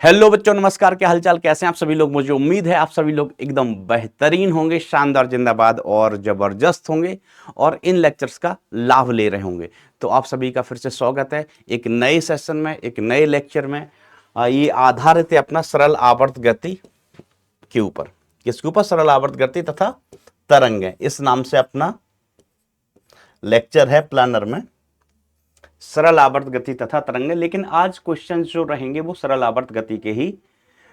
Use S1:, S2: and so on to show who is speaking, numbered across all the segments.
S1: Hello बच्चों, नमस्कार। क्या हालचाल, कैसे हैं आप सभी लोग। मुझे उम्मीद है आप सभी लोग एकदम बेहतरीन होंगे, शानदार, जिंदाबाद और जबरदस्त होंगे और इन लेक्चर्स का लाभ ले रहे होंगे। तो आप सभी का फिर से स्वागत है एक नए सेशन में, एक नए लेक्चर में। ये आधारित है अपना सरल आवर्त गति के ऊपर। किसके ऊपर? सरल आवर्त गति तथा तरंग। इस नाम से अपना लेक्चर है प्लानर में, सरल आवर्त गति तथा तरंग। लेकिन आज क्वेश्चन जो रहेंगे वो सरल आवर्त गति के ही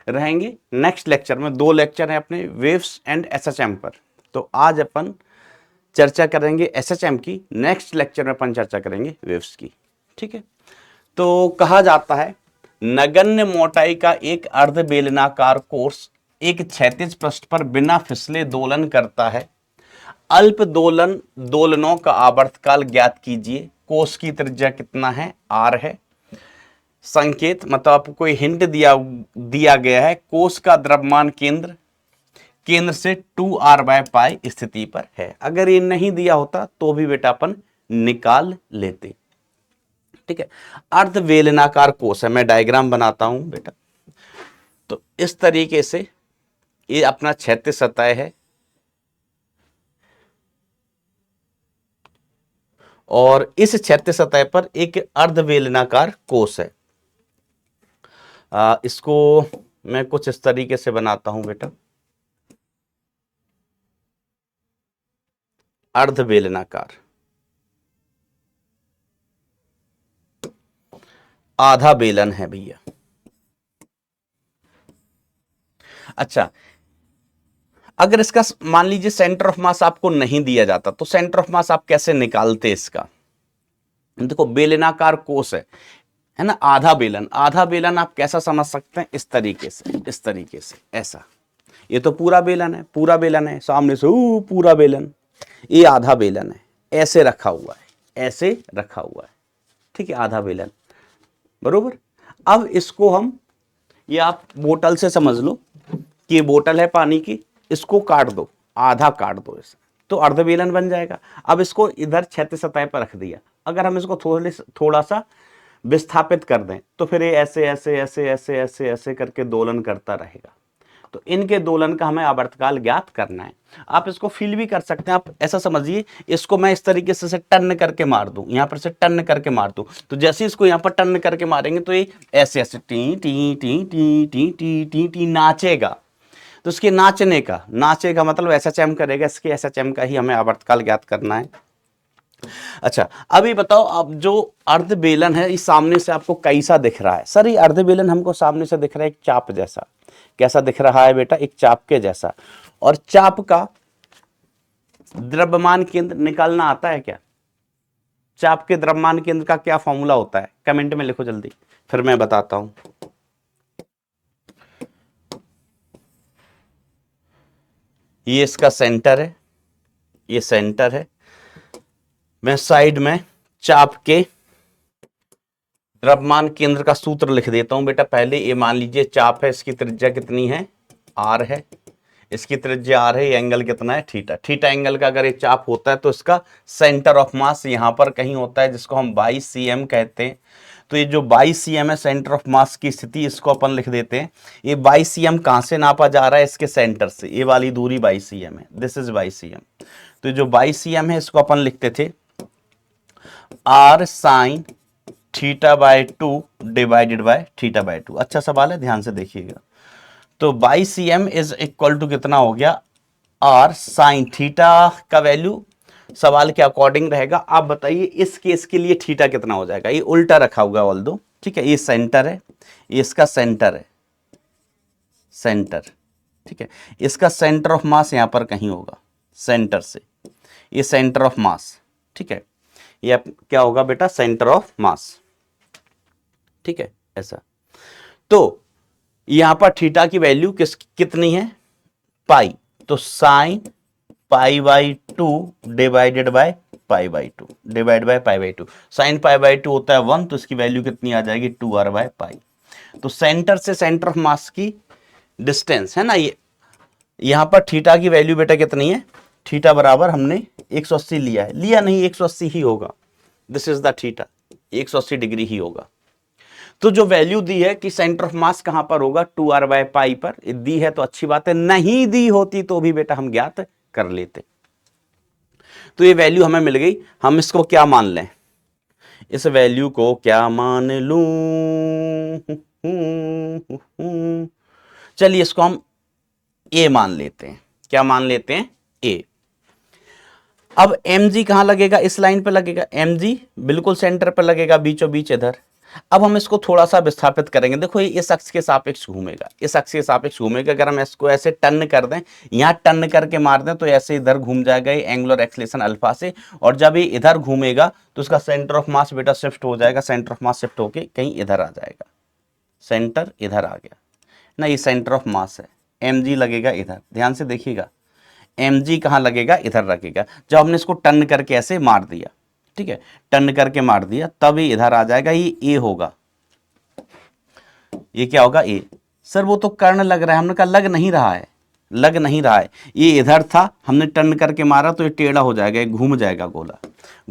S1: रहेंगे। नेक्स्ट लेक्चर में 2 लेक्चर हैं अपने वेव्स एंड एसएचएम पर। तो आज अपन चर्चा करेंगे एसएचएम की, नेक्स्ट लेक्चर में अपन चर्चा करेंगे वेव्स की। ठीक है। तो कहा जाता है नगण्य मोटाई का एक अर्ध बेलनाकार कोर्स एक क्षैतिज पृष्ठ पर बिना फिसले दोलन करता है। अल्प दोलनों का आवर्तकाल ज्ञात कीजिए। कोष की त्रिज्या कितना है? आर है। संकेत मतलब आपको कोई हिंट दिया गया है। कोष का द्रव्यमान केंद्र से 2r/π स्थिति पर है। अगर ये नहीं दिया होता तो भी बेटा अपन निकाल लेते। ठीक है। अर्ध बेलनाकार कोष है, मैं डायग्राम बनाता हूं बेटा। तो इस तरीके से ये अपना क्षैतिज सतह है और इस क्षैतिज सतह पर एक अर्धबेलनाकार कोष है। इसको मैं कुछ इस तरीके से बनाता हूं बेटा। अर्धबेलनाकार आधा बेलन है भैया। अच्छा, अगर इसका मान लीजिए सेंटर ऑफ मास आपको नहीं दिया जाता तो सेंटर ऑफ मास आप कैसे निकालते इसका? देखो, बेलनाकार कोष है ना, आधा बेलन आप कैसा समझ सकते हैं? इस तरीके से ऐसा। ये तो पूरा बेलन है सामने से पूरा बेलन। ये आधा बेलन है, ऐसे रखा हुआ है, ठीक है, आधा बेलन बरोबर। अब इसको हम, ये आप बोतल से समझ लो कि ये बोतल है पानी की, इसको काट दो, आधा काट दो इसे, तो अर्धबेलन बन जाएगा। अब इसको इधर क्षैतिज सतह पर रख दिया। अगर हम इसको थोड़ा सा विस्थापित कर दें तो फिर ये ऐसे करके दोलन करता रहेगा। तो इनके दोलन का हमें आवर्तकाल ज्ञात करना है। आप इसको फील भी कर सकते हैं। आप ऐसा समझिए, इसको मैं इस तरीके से टर्न करके मार दूं, यहां पर से टर्न करके मार दूं, तो जैसे इसको यहां पर टर्न करके मारेंगे तो ये ऐसे टी टी टी टी टी टी टी टी नाचेगा। तो इसके नाचेगा मतलब एसएचएम करेगा। इसके एसएचएम का ही हमें आवर्तकाल ज्ञात करना है। अच्छा, अभी बताओ, अब जो अर्ध बेलन है इस सामने से आपको कैसा दिख रहा है? सर ये अर्ध बेलन हमको सामने से दिख रहा है एक चाप जैसा। कैसा दिख रहा है बेटा? एक चाप के जैसा। और चाप का द्रव्यमान केंद्र निकालना आता है क्या? चाप के द्रव्यमान केंद्र का क्या फॉर्मूला होता है? कमेंट में लिखो जल्दी, फिर मैं बताता हूं। ये इसका सेंटर है, ये सेंटर है। मैं साइड में चाप के द्रव्यमान केंद्र का सूत्र लिख देता हूं बेटा। पहले ये मान लीजिए चाप है, इसकी त्रिज्या कितनी है? आर है। इसकी त्रिज्या आर है, ये एंगल कितना है? थीटा। थीटा एंगल का अगर ये चाप होता है तो इसका सेंटर ऑफ मास यहां पर कहीं होता है, जिसको हम 22 cm कहते हैं। तो ये जो 22 cm है सेंटर ऑफ मास की स्थिति, इसको अपन लिख देते हैं। ये 22 cm कहां से नापा जा रहा है? इसके सेंटर से। ये वाली दूरी 22 cm है, दिस इज 22 cm। तो जो 22 cm है इसको अपन लिखते थे आर साइन θ/2 डिवाइडेड बाय θ/2। अच्छा सवाल है, ध्यान से देखिएगा। तो 22 cm इज इक्वल टू कितना हो गया? आर साइन थीटा का वैल्यू सवाल के अकॉर्डिंग रहेगा। आप बताइए इस केस के लिए थीटा कितना हो जाएगा? ये उल्टा रखा हुआ ऑल दो, ठीक है। ये सेंटर है, ये इसका सेंटर है, सेंटर, ठीक है। इसका सेंटर ऑफ मास यहां पर कहीं होगा, सेंटर से। ये सेंटर ऑफ मास, ठीक है। ये क्या होगा बेटा? सेंटर ऑफ मास, ठीक है, ऐसा। तो यहां पर थीटा की वैल्यू कितनी है? पाई। तो sine π/2 divided by π/2 divide by π/2। Sine π/2 होता है 1, तो इसकी वैल्यू कितनी आ जाएगी? 2r/π। तो सेंटर से सेंटर ऑफ मास की डिस्टेंस है ना, ये यहां पर थीटा की वैल्यू बेटा कितनी है? थीटा बराबर हमने 180 लिया है, लिया नहीं, 180 ही होगा। This is the theta, 180 degree ही होगा। तो जो वैल्यू दी है कि सेंटर ऑफ मास कहां पर होगा 2r/π पर, दी है तो अच्छी बात है, नहीं दी होती तो भी बेटा हम ज्ञात कर लेते। तो ये वैल्यू हमें मिल गई, हम इसको क्या मान लें, इस वैल्यू को क्या मान लूं, चलिए इसको हम ए मान लेते हैं। क्या मान लेते हैं, ए। अब mg कहां लगेगा, इस लाइन पे लगेगा, mg बिल्कुल सेंटर पे लगेगा, बीचों बीच इधर। अब हम इसको थोड़ा सा विस्थापित करेंगे, देखो ये इस अक्ष के सापेक्ष घूमेगा, इस अक्ष के सापेक्ष घूमेगा। अगर हम इसको ऐसे टर्न कर दें, यहां टर्न करके मार दें तो ऐसे इधर घूम जाएगा ये एंगुलर एक्सीलरेशन अल्फा से, और जब ये इधर घूमेगा तो उसका सेंटर ऑफ मास बेटा शिफ्ट हो जाएगा, सेंटर ऑफ मास शिफ्ट होके कहीं इधर आ जाएगा, सेंटर इधर आ गया ना, ये सेंटर ऑफ मास है, mg लगेगा इधर, ध्यान से देखिएगा, mg कहां लगेगा, इधर लगेगा। जब हमने इसको टर्न करके ऐसे मार दिया, ठीक है, टर्न करके मार दिया, तब ये इधर आ जाएगा, ये ए होगा, ये क्या होगा, ए। सर वो तो कर्ण लग रहा है, हमने कहा लग नहीं रहा है, लग नहीं रहा है, ये इधर था, हमने टर्न करके मारा तो ये टेढ़ा हो जाएगा, ये घूम जाएगा गोला।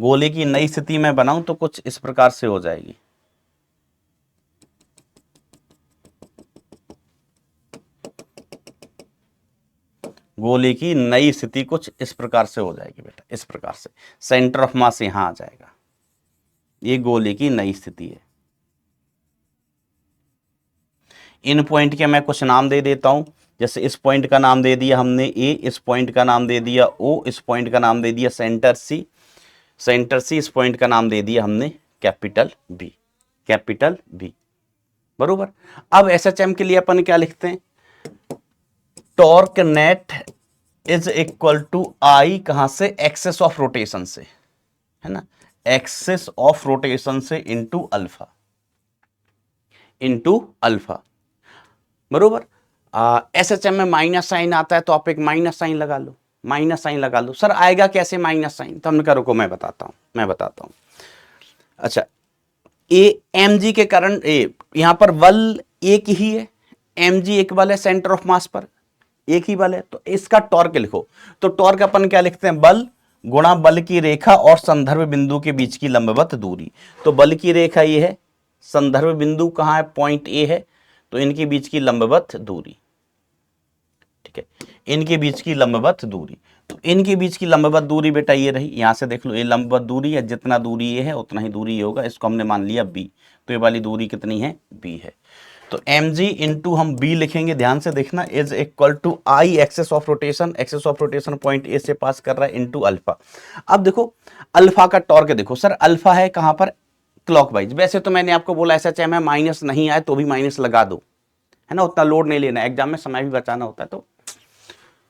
S1: गोले की नई स्थिति में बनाऊं तो कुछ इस प्रकार से हो जाएगी, गोले की नई स्थिति कुछ इस प्रकार से हो जाएगी बेटा, इस प्रकार से सेंटर ऑफ मास यहां आ जाएगा, ये गोले की नई स्थिति है। इन पॉइंट के मैं कुछ नाम दे देता हूं, जैसे इस पॉइंट का नाम दे दिया हमने ए, इस पॉइंट का नाम दे दिया ओ, इस पॉइंट का नाम दे दिया सेंटर सी, सेंटर सी, इस पॉइंट का नाम दे दिया हमने कैपिटल बी, कैपिटल बी, बरोबर। अब एसएचएम के लिए अपन क्या लिखते हैं, torque net is equal to I, कहां से, एक्सेस ऑफ रोटेशन से, है ना, एक्सेस ऑफ रोटेशन से इंटू अल्फा, इंटू अल्फा, बरोबर। एसएचएम में माइनस साइन आता है तो आप एक माइनस साइन लगा लो, माइनस साइन लगा लो। सर आएगा कैसे माइनस साइन, तो हमने कहा रुको मैं बताता हूं। अच्छा, ए mg के कारण, ए यहां पर बल एक ही है, mg एक बल है सेंटर ऑफ मास पर, एक ही बल है, तो इसका टॉर्क लिखो। तो टॉर्क अपन क्या लिखते हैं, बल गुणा बल की रेखा और संदर्भ बिंदु के बीच की लंबवत दूरी। तो बल की रेखा ये है, संदर्भ बिंदु कहां है, पॉइंट ए है, तो इनके बीच की लंबवत दूरी, ठीक है, इनके बीच की लंबवत दूरी। तो इनके बीच की लंबवत दूरी बेटा ये रही, यहां से देख लो, ये लंबवत दूरी है, जितना दूरी ये है उतना ही दूरी ये होगा, इसको हमने मान लिया b, तो ये वाली दूरी कितनी है, b है। तो mg इंटू हम b लिखेंगे, ध्यान से देखना, is equal to I axis of rotation, axis of rotation point A से पास कर रहा है, इंटू अल्फा। अब देखो अल्फा का टॉर्क देखो, सर अल्फा है कहां पर, क्लॉकवाइज। वैसे तो मैंने आपको बोला एसएचएम है, माइनस नहीं आए तो भी माइनस लगा दो, है ना, उतना लोड नहीं लेना, एग्जाम में समय भी बचाना होता है तो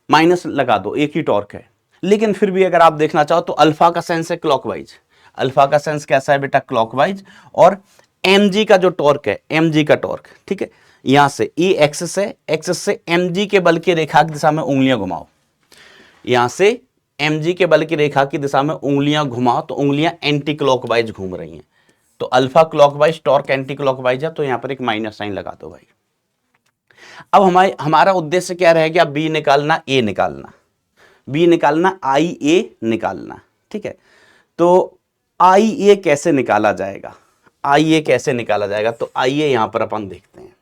S1: माइनस लगा दो, एक ही टॉर्क है। लेकिन फिर भी अगर आप देखना चाहो तो अल्फा का सेंस है क्लॉकवाइज, अल्फा का सेंस कैसा है बेटा, क्लॉकवाइज। और mg का जो टॉर्क है, mg का टॉर्क, ठीक है, यहां से e एक्सिस है, एक्सिस से mg के बल की रेखा की दिशा में उंगलियां घुमाओ, यहां से mg के बल की रेखा की दिशा में उंगलियां घुमाओ, तो उंगलियां एंटी क्लॉकवाइज घूम रही हैं, तो alpha clockwise, torque anti clockwise है, तो यहां पर एक माइनस साइन लगा दो भाई। अब हमारा उद्देश्य क्या रह गया, बी निकालना, ए निकालना, बी निकालना, आई ए निकालना, ठीक है। तो आई ए कैसे निकाला जाएगा, आई ए कैसे निकाला जाएगा, तो आइए यहां पर अपन देखते हैं।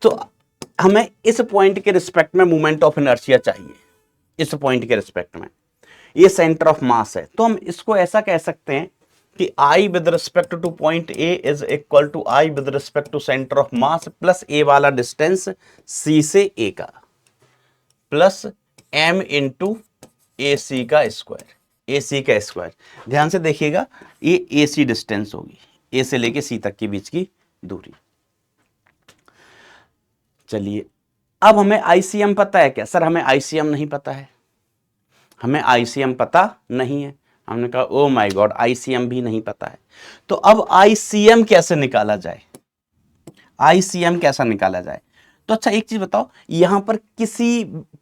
S1: तो हमें इस पॉइंट के रिस्पेक्ट में मोमेंट ऑफ इनर्शिया चाहिए, इस पॉइंट के रिस्पेक्ट में, ये सेंटर ऑफ मास है, तो हम इसको ऐसा कह सकते हैं कि I with respect to point A is equal to I with respect to centre of mass plus A वाला डिस्टेंस C से A का, प्लस M इंटू AC का स्क्वायर, AC का स्क्वायर। ध्यान से देखिएगा, ये AC डिस्टेंस होगी, A से लेके C तक के बीच की दूरी। चलिए, अब हमें ICM पता है क्या, सर हमें ICM नहीं पता है, हमें ICM पता नहीं है। हमने कहा ओ माय गॉड, ICM भी नहीं पता है, तो अब ICM कैसे निकाला जाए, ICM कैसा निकाला जाए। तो अच्छा एक चीज बताओ, यहां पर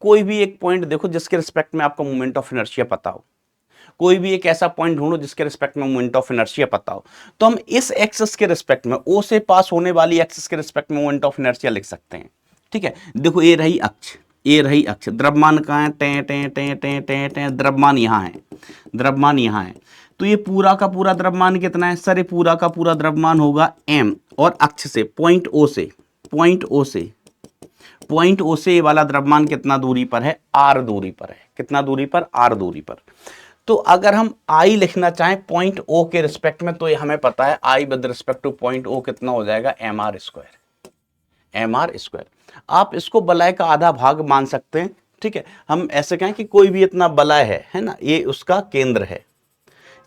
S1: कोई भी एक पॉइंट देखो जिसके रिस्पेक्ट में आपको मोमेंट ऑफ इनर्शिया पता हो, कोई भी एक ऐसा पॉइंट ढूंढो जिसके रिस्पेक्ट में मोमेंट ऑफ इनर्शिया पता हो, तो हम इस एक्सिस के रिस्पेक्ट में, O से पास होने वाली एक्सिस के रिस्पेक्ट में मोमेंट ऑफ इनर्शिया लिख सकते हैं, ठीक है। देखो ये रही अक्ष, ये रही अक्ष, द्रव्यमान कहाँ है, टे टे टे टे टे टे, द्रव्यमान यहाँ है, द्रव्यमान यहाँ है, तो ये पूरा का पूरा द्रव्यमान कितना है सर? ये पूरा का पूरा द्रव्यमान होगा m, और अक्ष से पॉइंट ओ से ये वाला द्रव्यमान कितना दूरी पर है? r दूरी पर है। कितना दूरी पर? r दूरी पर। तो अगर हम I लिखना चाहें पॉइंट O के रिस्पेक्ट में, तो ये हमें पता है I with respect to point O कितना हो जाएगा? mr square. आप इसको बलय का आधा भाग मान सकते हैं, ठीक है। हम ऐसे कहें कि कोई भी इतना बलय है ना, ये उसका केंद्र है,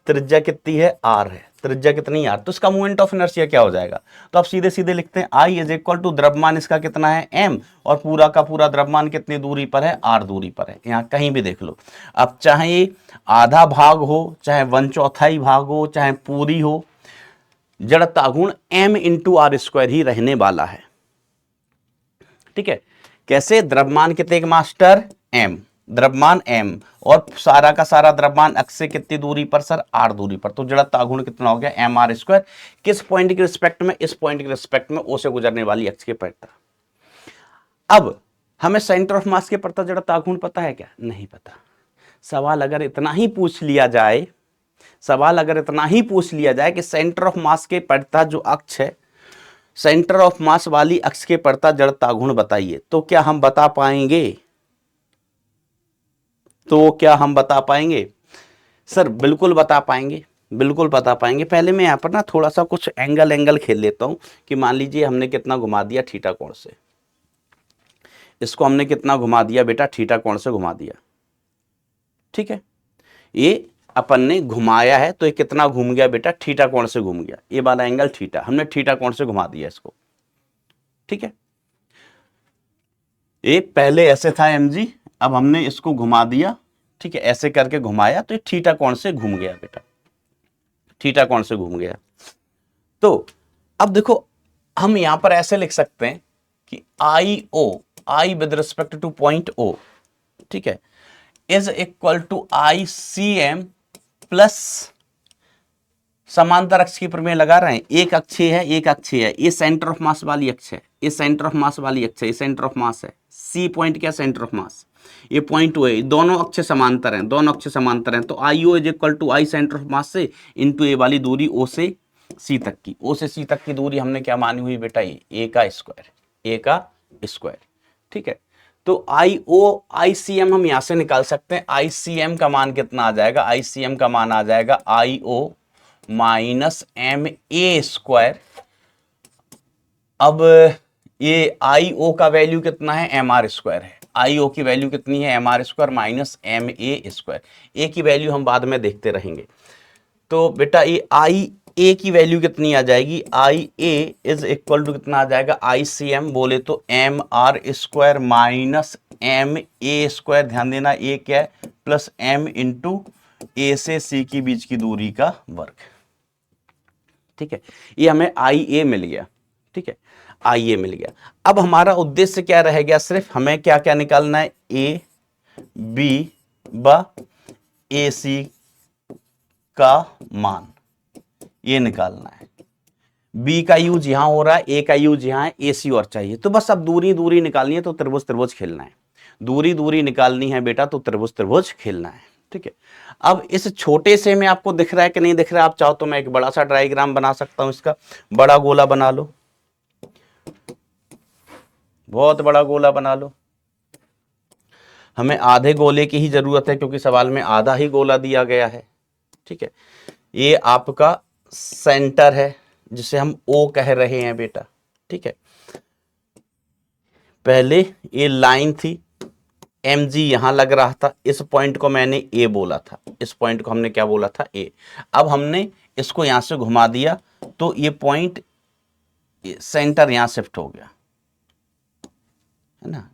S1: त्रिज्या कितनी है? r है। त्रिज्या कितनी? r। तो इसका मोमेंट ऑफ इनर्शिया क्या हो जाएगा? तो आप सीधे सीधे लिखते हैं I इज इक्वल टू द्रव्यमान इसका कितना है? m, और पूरा का पूरा द्रव्यमान कितनी दूरी पर है? r दूरी पर है। यहाँ कहीं भी देख लो, अब चाहे आधा भाग हो, चाहे 1/4 भाग हो, चाहे पूरी हो, जड़ता गुण m इंटू आर स्क्वायर ही रहने वाला है, ठीक है। कैसे? द्रव्यमान कितने के मास्टर? m, द्रव्यमान m, और सारा का सारा द्रव्यमान अक्ष से कितनी दूरी पर सर? r दूरी पर। तो जड़ता गुण कितना हो गया? mr square. किस पॉइंट के रिस्पेक्ट में? इस पॉइंट के रिस्पेक्ट में O से गुजरने वाली अक्ष के प्रति। अब हमें सेंटर ऑफ मास के प्रति जड़ता गुण पता है क्या? नहीं पता। सवाल अगर इतना ही पूछ लिया जाए कि सेंटर ऑफ मास के प्रति जो अक्ष है, सेंटर ऑफ मास वाली अक्ष के प्रति जड़ता गुण बताइए, तो क्या हम बता पाएंगे? सर बिल्कुल बता पाएंगे। पहले मैं यहां पर ना थोड़ा सा कुछ एंगल खेल लेता हूं कि मान लीजिए हमने कितना घुमा दिया थीटा कोण से, इसको हमने कितना घुमा दिया बेटा? थीटा कोण से घुमा दिया, ठीक है। ये अपन ने घुमाया है, तो ये कितना घूम गया बेटा? थीटा कोण से घूम गया। ये वाला एंगल थीटा, हमने थीटा कोण से घुमा दिया इसको, ठीक है। ये पहले ऐसे था mg, अब हमने इसको घुमा दिया, ठीक है, ऐसे करके घुमाया, तो ये थीटा कोण से घूम गया बेटा, थीटा कोण से घूम गया। तो अब देखो, हम यहां पर ऐसे लिख सकते हैं कि I with respect to point O, ठीक है, is equal to ICM plus समांतर अक्ष की प्रमेय लगा रहे हैं। एक अक्षीय है, ये सेंटर ऑफ मास वाली अक्ष है, ये सेंटर ऑफ मास है। C पॉइंट क्या? सेंटर ऑफ मास। ये पॉइंट O है, दोनों अक्ष समांतर हैं, तो IO is equal to I centre of mass से इंटू ए वाली दूरी O से C तक की दूरी हमने क्या मानी हुई बेटा? ये A का स्क्वायर, ठीक है। तो ICM हम यहां से निकाल सकते हैं। ICM का मान कितना आ जाएगा? ICM का मान आ जाएगा IO माइनस MA स्क्वायर। अब ये IO का वैल्यू कितना है? MR स्क्वायर है। IO की वैल्यू कितनी है? MR square minus MA square. A की वैल्यू हम बाद में देखते रहेंगे। तो बेटा ये IA की वैल्यू कितनी आ जाएगी? IA इज इक्वल टू कितना आ जाएगा? ICM बोले तो MR square minus MA square, ध्यान देना A क्या है? प्लस M इंटू A से C की बीच की दूरी का वर्ग, ठीक है। ये हमें IA मिल गया, ठीक है, IA मिल गया। अब हमारा उद्देश्य क्या रह गया? सिर्फ हमें क्या क्या निकालना है? A B व AC का मान, ये निकालना है। B का यूज यहां हो रहा है, A का यूज यहां है, AC और चाहिए। तो बस अब दूरी निकालनी है, तो त्रिभुज खेलना है। दूरी निकालनी है बेटा, तो त्रिभुज खेलना है, ठीक है। अब इस छोटे से में आपको दिख रहा है कि नहीं दिख रहा है? आप चाहो तो मैं एक बड़ा सा डायग्राम बना सकता हूं इसका। बड़ा गोला बना लो, बहुत बड़ा गोला बना लो। हमें आधे गोले की ही जरूरत है, क्योंकि सवाल में आधा ही गोला दिया गया है, ठीक है। ये आपका सेंटर है, जिसे हम O कह रहे हैं बेटा, ठीक है। पहले ये लाइन थी, mg यहां लग रहा था, इस पॉइंट को मैंने A बोला था, इस पॉइंट को हमने क्या बोला था? A। अब हमने इसको यहां से घुमा दिया, तो ये पॉइंट सेंटर यहां शिफ्ट हो गया, है ना,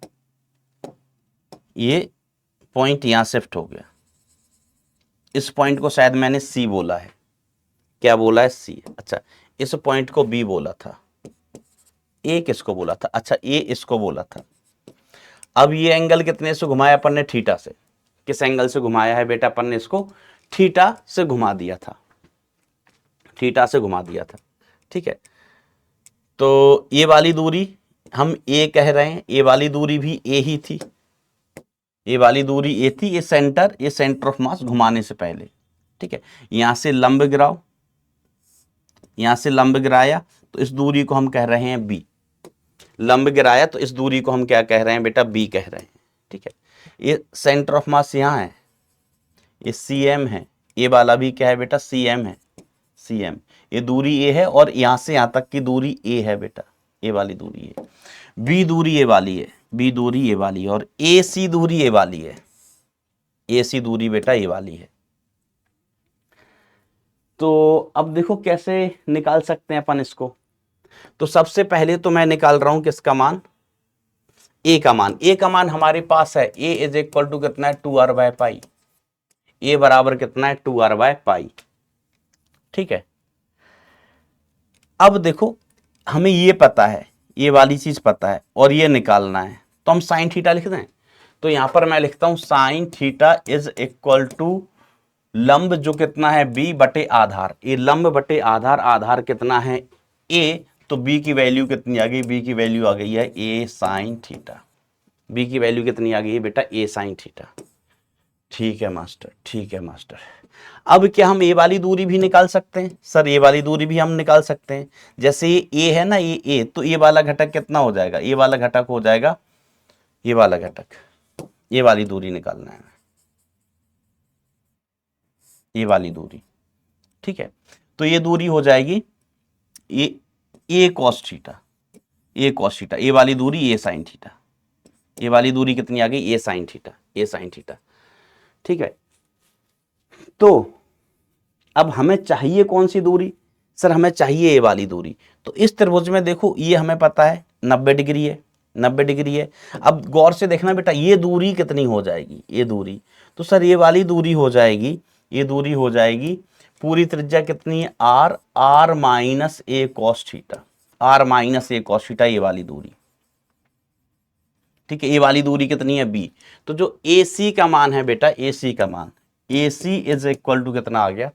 S1: ये पॉइंट यहां शिफ्ट हो गया। इस पॉइंट को शायद मैंने C बोला है, क्या बोला है? C। अच्छा, इस पॉइंट को B बोला था, A किसको बोला था? अच्छा, A इसको बोला था। अब ये एंगल कितने से घुमाया अपन ने? थीटा से। किस एंगल से घुमाया है बेटा? अपन ने इसको थीटा से घुमा दिया था, ठीक है। तो ये वाली दूरी हम A कह रहे हैं, ये वाली दूरी भी A ही थी, ये वाली दूरी A थी, ये सेंटर ऑफ मास घुमाने से पहले, ठीक है, यहां से लंब गिराओ, यहां से लंब गिराया तो इस दूरी को हम कह रहे हैं बी, लंब गिराया तो इस दूरी को हम क्या कह रहे हैं बेटा, बी कह रहे हैं। ठीक है, ये सेंटर ऑफ मास यहां है, ये सी एम है, ये वाला भी क्या है बेटा, सी एम है, सी एम, ये दूरी ए है और यहां से यहां तक की दूरी ए है बेटा, ए वाली दूरी है। बी दूरी ये वाली है, बी दूरी ये वाली है, और ए सी दूरी ये वाली है, ए सी दूरी बेटा ये वाली है। तो अब देखो कैसे निकाल सकते हैं अपन इसको। तो सबसे पहले तो मैं निकाल रहा हूं किसका मान, ए का मान। ए का मान हमारे पास है, ए इज इक्वल टू कितना है, 2r/पाई। ए बराबर कितना है, 2r/पाई। ठीक है, अब देखो हमें ये पता है, ये वाली चीज पता है और ये निकालना है, तो हम साइन थीटा लिख दें। तो यहां पर मैं लिखता हूं sine theta is equal to लंब जो कितना है, बी बटे आधार। ये लंब बटे आधार, आधार कितना है, ए, तो बी की वैल्यू कितनी आ गई, बी की वैल्यू आ गई है ए साइन थीटा। बी की वैल्यू कितनी आ गई है बेटा, ए साइन थीटा। ठीक है मास्टर, ठीक है मास्टर। अब क्या हम ए वाली दूरी भी निकाल सकते हैं? सर ए वाली दूरी भी हम निकाल सकते हैं। जैसे ये ए है ना, ये ए, तो ये वाला घटक कितना हो जाएगा, ये वाला घटक हो जाएगा, ये वाला घटक, ये वाली दूरी निकालना है, ये वाली दूरी। ठीक है, तो ये दूरी हो जाएगी ये ए कॉस थीटा, ए कॉस थीटा, ये वाली दूरी ए साइन थीटा, ये वाली दूरी कितनी आ गई, ए साइन थीटा, ए साइन थीटा। ठीक है, तो अब हमें चाहिए कौन सी दूरी? सर हमें चाहिए ये वाली दूरी। तो इस त्रिभुज में देखो ये हमें पता है 90 डिग्री है, 90 डिग्री है। अब गौर से देखना बेटा, ये दूरी कितनी हो जाएगी, ये दूरी, तो सर ये वाली दूरी हो जाएगी, ये दूरी हो जाएगी, पूरी त्रिज्या कितनी है, r, r minus a cos theta, r minus a cos theta, ये वाली दूरी। ठीक है, ये वाली दूरी कितनी है, बी। तो जो ए सी का मान है बेटा, ए सी का मान, A C is equal to कितना आ गया,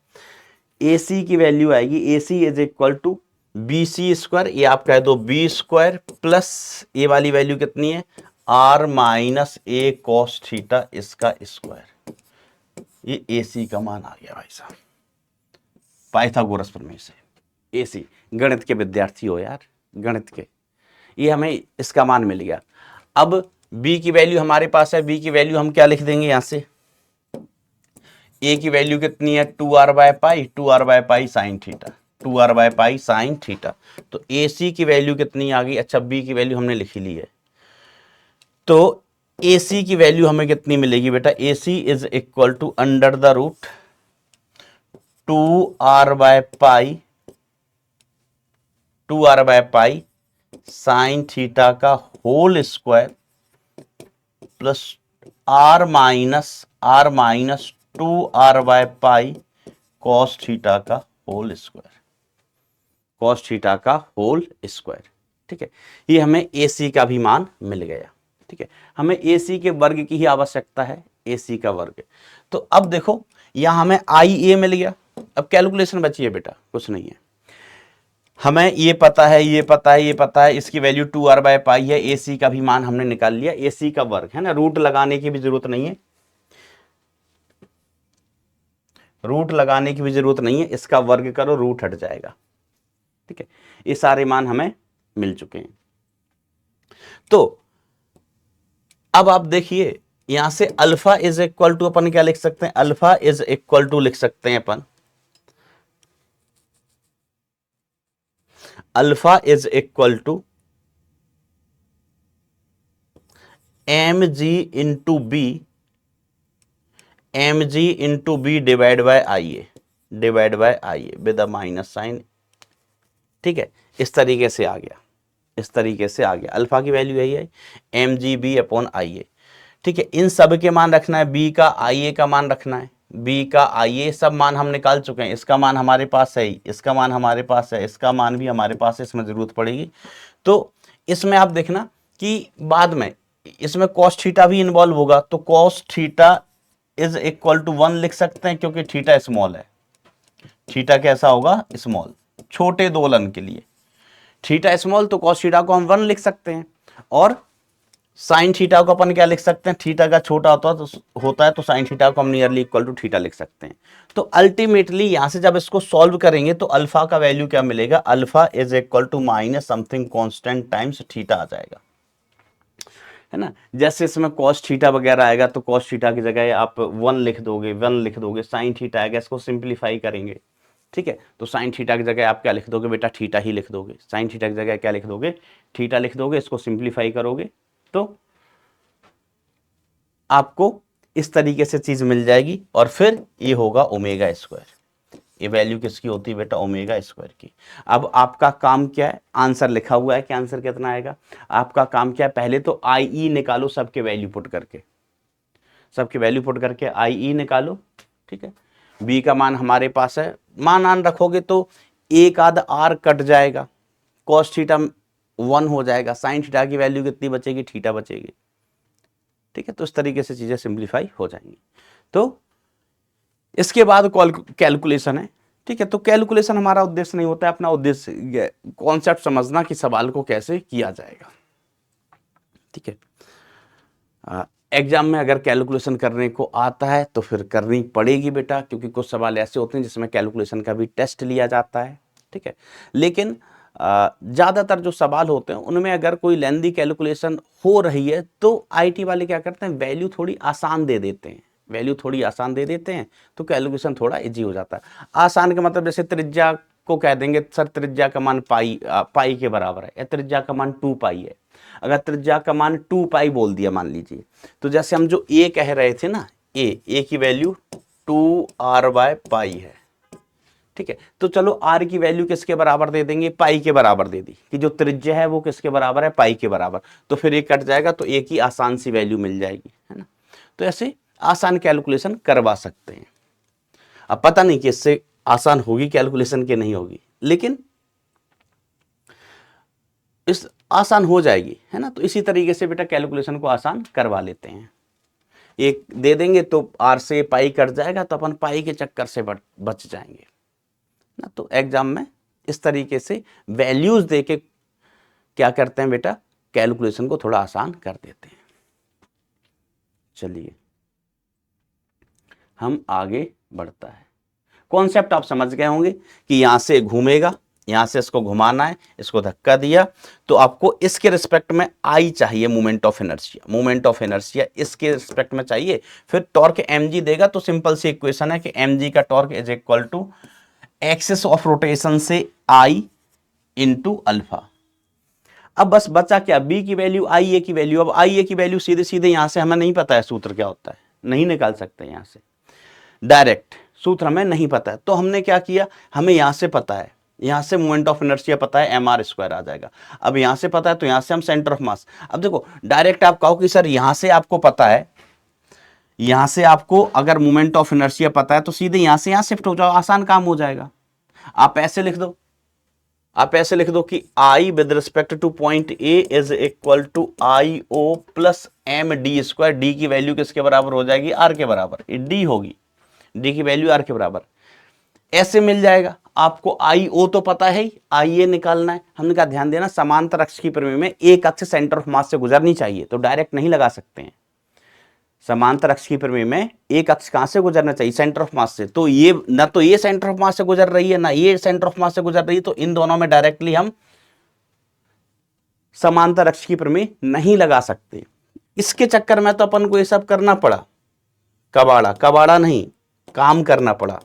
S1: ए सी की वैल्यू आएगी, A C is equal to B C square, ये आप कह दो बी स्क्वायर, प्लस ए वाली वैल्यू कितनी है, r minus a cos theta इसका स्क्वायर। ये ए सी का मान आ गया भाई साहब, पाइथागोरस प्रमेय से। ए सी, गणित के विद्यार्थी हो यार, गणित के, ये हमें इसका मान मिल गया। अब b की वैल्यू हमारे पास है, b की वैल्यू हम क्या लिख देंगे यहां से, a की वैल्यू कितनी है, 2r/पाई, 2r/पाई साइन थीटा, 2r/पाई साइन थीटा। तो ac की वैल्यू कितनी आ गई, अच्छा b की वैल्यू हमने लिखी ली है, तो ac की वैल्यू हमें कितनी मिलेगी बेटा, ac is equal to under the root 2r/पाई, 2r/पाई साइन थीटा का whole square plus R minus 2r/पाई कॉस थीटा का होल स्क्वायर, कॉस थीटा का होल स्क्वायर। ठीक है, ये हमें AC का भी मान मिल गया। ठीक है, हमें AC के वर्ग की ही आवश्यकता है, AC का वर्ग। तो अब देखो यहां हमें IA मिल गया, अब कैलकुलेशन बची है बेटा, कुछ नहीं है, हमें ये पता है, ये पता है, ये पता है, इसकी वैल्यू 2r/पाई है, AC का भी मान हमने निकाल लिया, AC का वर्ग है ना, रूट लगाने की भी जरूरत नहीं है, रूट लगाने की भी जरूरत नहीं है, इसका वर्ग करो रूट हट जाएगा। ठीक है, ये सारे मान हमें मिल चुके हैं। तो अब आप देखिए यहां से अल्फा इज इक्वल टू अपन क्या लिख सकते हैं, अल्फा इज इक्वल टू लिख सकते हैं अपन, alpha is equal to M G into B, M G into B divide by I A, divide by I A with a minus sine. ठीक है, इस तरीके से आ गया, इस तरीके से आ गया, अल्फा की वैल्यू यही है M G B upon I A. ठीक है, इन सब के मान रखना है, बी का आई ए का मान रखना है, बी का आई ए सब मान हम निकाल चुके हैं, इसका मान हमारे पास है ही, इसका मान हमारे पास है, इसका मान भी हमारे पास है, इसमें जरूरत पड़ेगी। तो इसमें आप देखना कि बाद में इसमें कॉस थीटा भी इन्वॉल्व होगा, तो cos theta is equal to 1 लिख सकते हैं, क्योंकि थीटा स्मॉल है, थीटा कैसा होगा, स्मॉल, छोटे दोलन के लिए थीटा स्मॉल, तो कॉस थीटा को हम 1 लिख सकते हैं। और साइन थीटा को अपन क्या लिख सकते हैं, थीटा का छोटा होता है तो साइन थीटा को हम नियरली इक्वल टू थीटा लिख सकते हैं। तो अल्टीमेटली यहां से जब इसको सॉल्व करेंगे तो अल्फा का वैल्यू क्या मिलेगा, alpha is equal to minus something constant times theta आ जाएगा, है ना। जैसे इसमें कॉस थीटा वगैरह आएगा तो कॉस थीटा की जगह आप 1 लिख दोगे, साइन थीटा आएगा, इसको सिंप्लीफाई करेंगे, ठीक है। तो साइन थीटा की जगह आप क्या लिख दोगे बेटा, थीटा ही लिख दोगे। साइन थीटा की जगह क्या लिख दोगे, थीटा लिख दोगे। इसको सिंप्लीफाई करोगे तो आपको इस तरीके से चीज मिल जाएगी और फिर ये होगा ओमेगा स्क्वायर। ये वैल्यू किसकी होती है बेटा, ओमेगा स्क्वायर की। अब आपका काम क्या है, आंसर लिखा हुआ है कि आंसर कितना आएगा। आपका काम क्या है, पहले तो आई ई निकालो, सबके वैल्यू पुट करके, सबके वैल्यू पुट करके आई ई निकालो, ठीक है। बी का मान हमारे पास है, मान आन रखोगे तो एक आध आर कट जाएगा, कॉस थीटा 1 हो जाएगा, साइन थीटा की वैल्यू कितनी बचेगी, थीटा बचेगी, ठीक है। तो इस तरीके से चीजें सिंप्लीफाई हो जाएंगी। तो इसके बाद कैलकुलेशन है, ठीक है। तो कैलकुलेशन हमारा उद्देश्य नहीं होता है, अपना उद्देश्य कॉन्सेप्ट समझना कि सवाल को कैसे किया जाएगा, ठीक है। एग्जाम में अगर कैलकुलेशन करने को आता है तो फिर करनी पड़ेगी बेटा, क्योंकि कुछ सवाल ऐसे होते हैं जिसमें कैलकुलेशन का भी टेस्ट लिया जाता है, ठीक है। लेकिन ज़्यादातर जो सवाल होते हैं उनमें अगर कोई लेंदी कैलकुलेशन हो रही है तो आईटी वाले क्या करते हैं, वैल्यू थोड़ी आसान दे देते हैं, वैल्यू थोड़ी आसान दे देते हैं तो कैलकुलेशन थोड़ा इजी हो जाता है। आसान का मतलब जैसे त्रिज्या को कह देंगे सर त्रिज्या का मान पाई के बराबर है, या त्रिज्या का मान 2 पाई है। अगर त्रिज्या का मान 2 पाई बोल दिया मान लीजिए, तो जैसे हम जो ए कह रहे थे ना, ए की वैल्यू 2r/पाई है, ठीक है। तो चलो आर की वैल्यू किसके बराबर दे देंगे, पाई के बराबर दे दी, कि जो त्रिज्या है वो किसके बराबर है, पाई के बराबर। तो फिर एक कट जाएगा तो एक ही आसान सी वैल्यू मिल जाएगी, है ना। तो ऐसे आसान कैलकुलेशन करवा सकते हैं। अब पता नहीं कि इससे आसान होगी कैलकुलेशन के नहीं होगी, लेकिन इस आसान हो जाएगी, है ना। तो इसी तरीके से बेटा कैलकुलेशन को आसान करवा लेते हैं। एक दे देंगे तो आर से पाई कट जाएगा तो अपन पाई के चक्कर से बच जाएंगे ना। तो एग्जाम में इस तरीके से वैल्यूज देके क्या करते हैं बेटा, कैलकुलेशन को थोड़ा आसान कर देते हैं। चलिए हम आगे बढ़ता है। कॉन्सेप्ट आप समझ गए होंगे कि यहां से घूमेगा, यहां से इसको घुमाना है, इसको धक्का दिया तो आपको इसके रिस्पेक्ट में आई चाहिए, moment of inertia, moment of inertia इसके रिस्पेक्ट में चाहिए। फिर टॉर्क mg देगा तो सिंपल सी इक्वेशन है कि mg का torque is equal to axis of rotation से आई इंटू अल्फा। अब बस बचा क्या, बी की वैल्यू, आई ए की वैल्यू। अब आई ए की वैल्यू सीधे सीधे यहां से हमें नहीं पता है सूत्र क्या होता है, नहीं निकाल सकते यहां से डायरेक्ट, सूत्र हमें नहीं पता है। तो हमने क्या किया, हमें यहां से पता है, यहां से मोमेंट ऑफ इनर्शिया पता है, mr स्क्वायर आ जाएगा। अब यहां से पता है तो यहां से हम सेंटर ऑफ मास। अब देखो डायरेक्ट आप कहो कि सर यहां से आपको पता है, यहां से आपको अगर मोमेंट ऑफ इनर्शिया पता है तो सीधे यहां से यहां शिफ्ट हो जाओ, आसान काम हो जाएगा। आप ऐसे लिख दो, आप ऐसे लिख दो कि I with respect to point A is equal to I O plus M D square. D की वैल्यू किसके बराबर हो जाएगी, आर के बराबर, डी होगी, डी की वैल्यू आर के बराबर। ऐसे मिल जाएगा आपको, आई ओ तो पता है ही, आई ए निकालना है। हमने कहा ध्यान देना समांतर अक्ष की परिधि में एक अक्ष सेंटर ऑफ मास से गुजरनी चाहिए, तो डायरेक्ट नहीं लगा सकते हैं। समांतर अक्ष की परिधि में एक अक्ष कहां से गुजरना चाहिए, सेंटर ऑफ मास से। तो ये ना तो ये सेंटर ऑफ मास से गुजर रही है ना ये सेंटर ऑफ मास से गुजर रही है, तो इन दोनों में डायरेक्टली हम समांतर अक्ष की परिधि नहीं लगा सकते। इसके चक्कर में तो अपन को ये सब करना पड़ा, कबाड़ा, कबाड़ा नहीं काम करना पड़ा,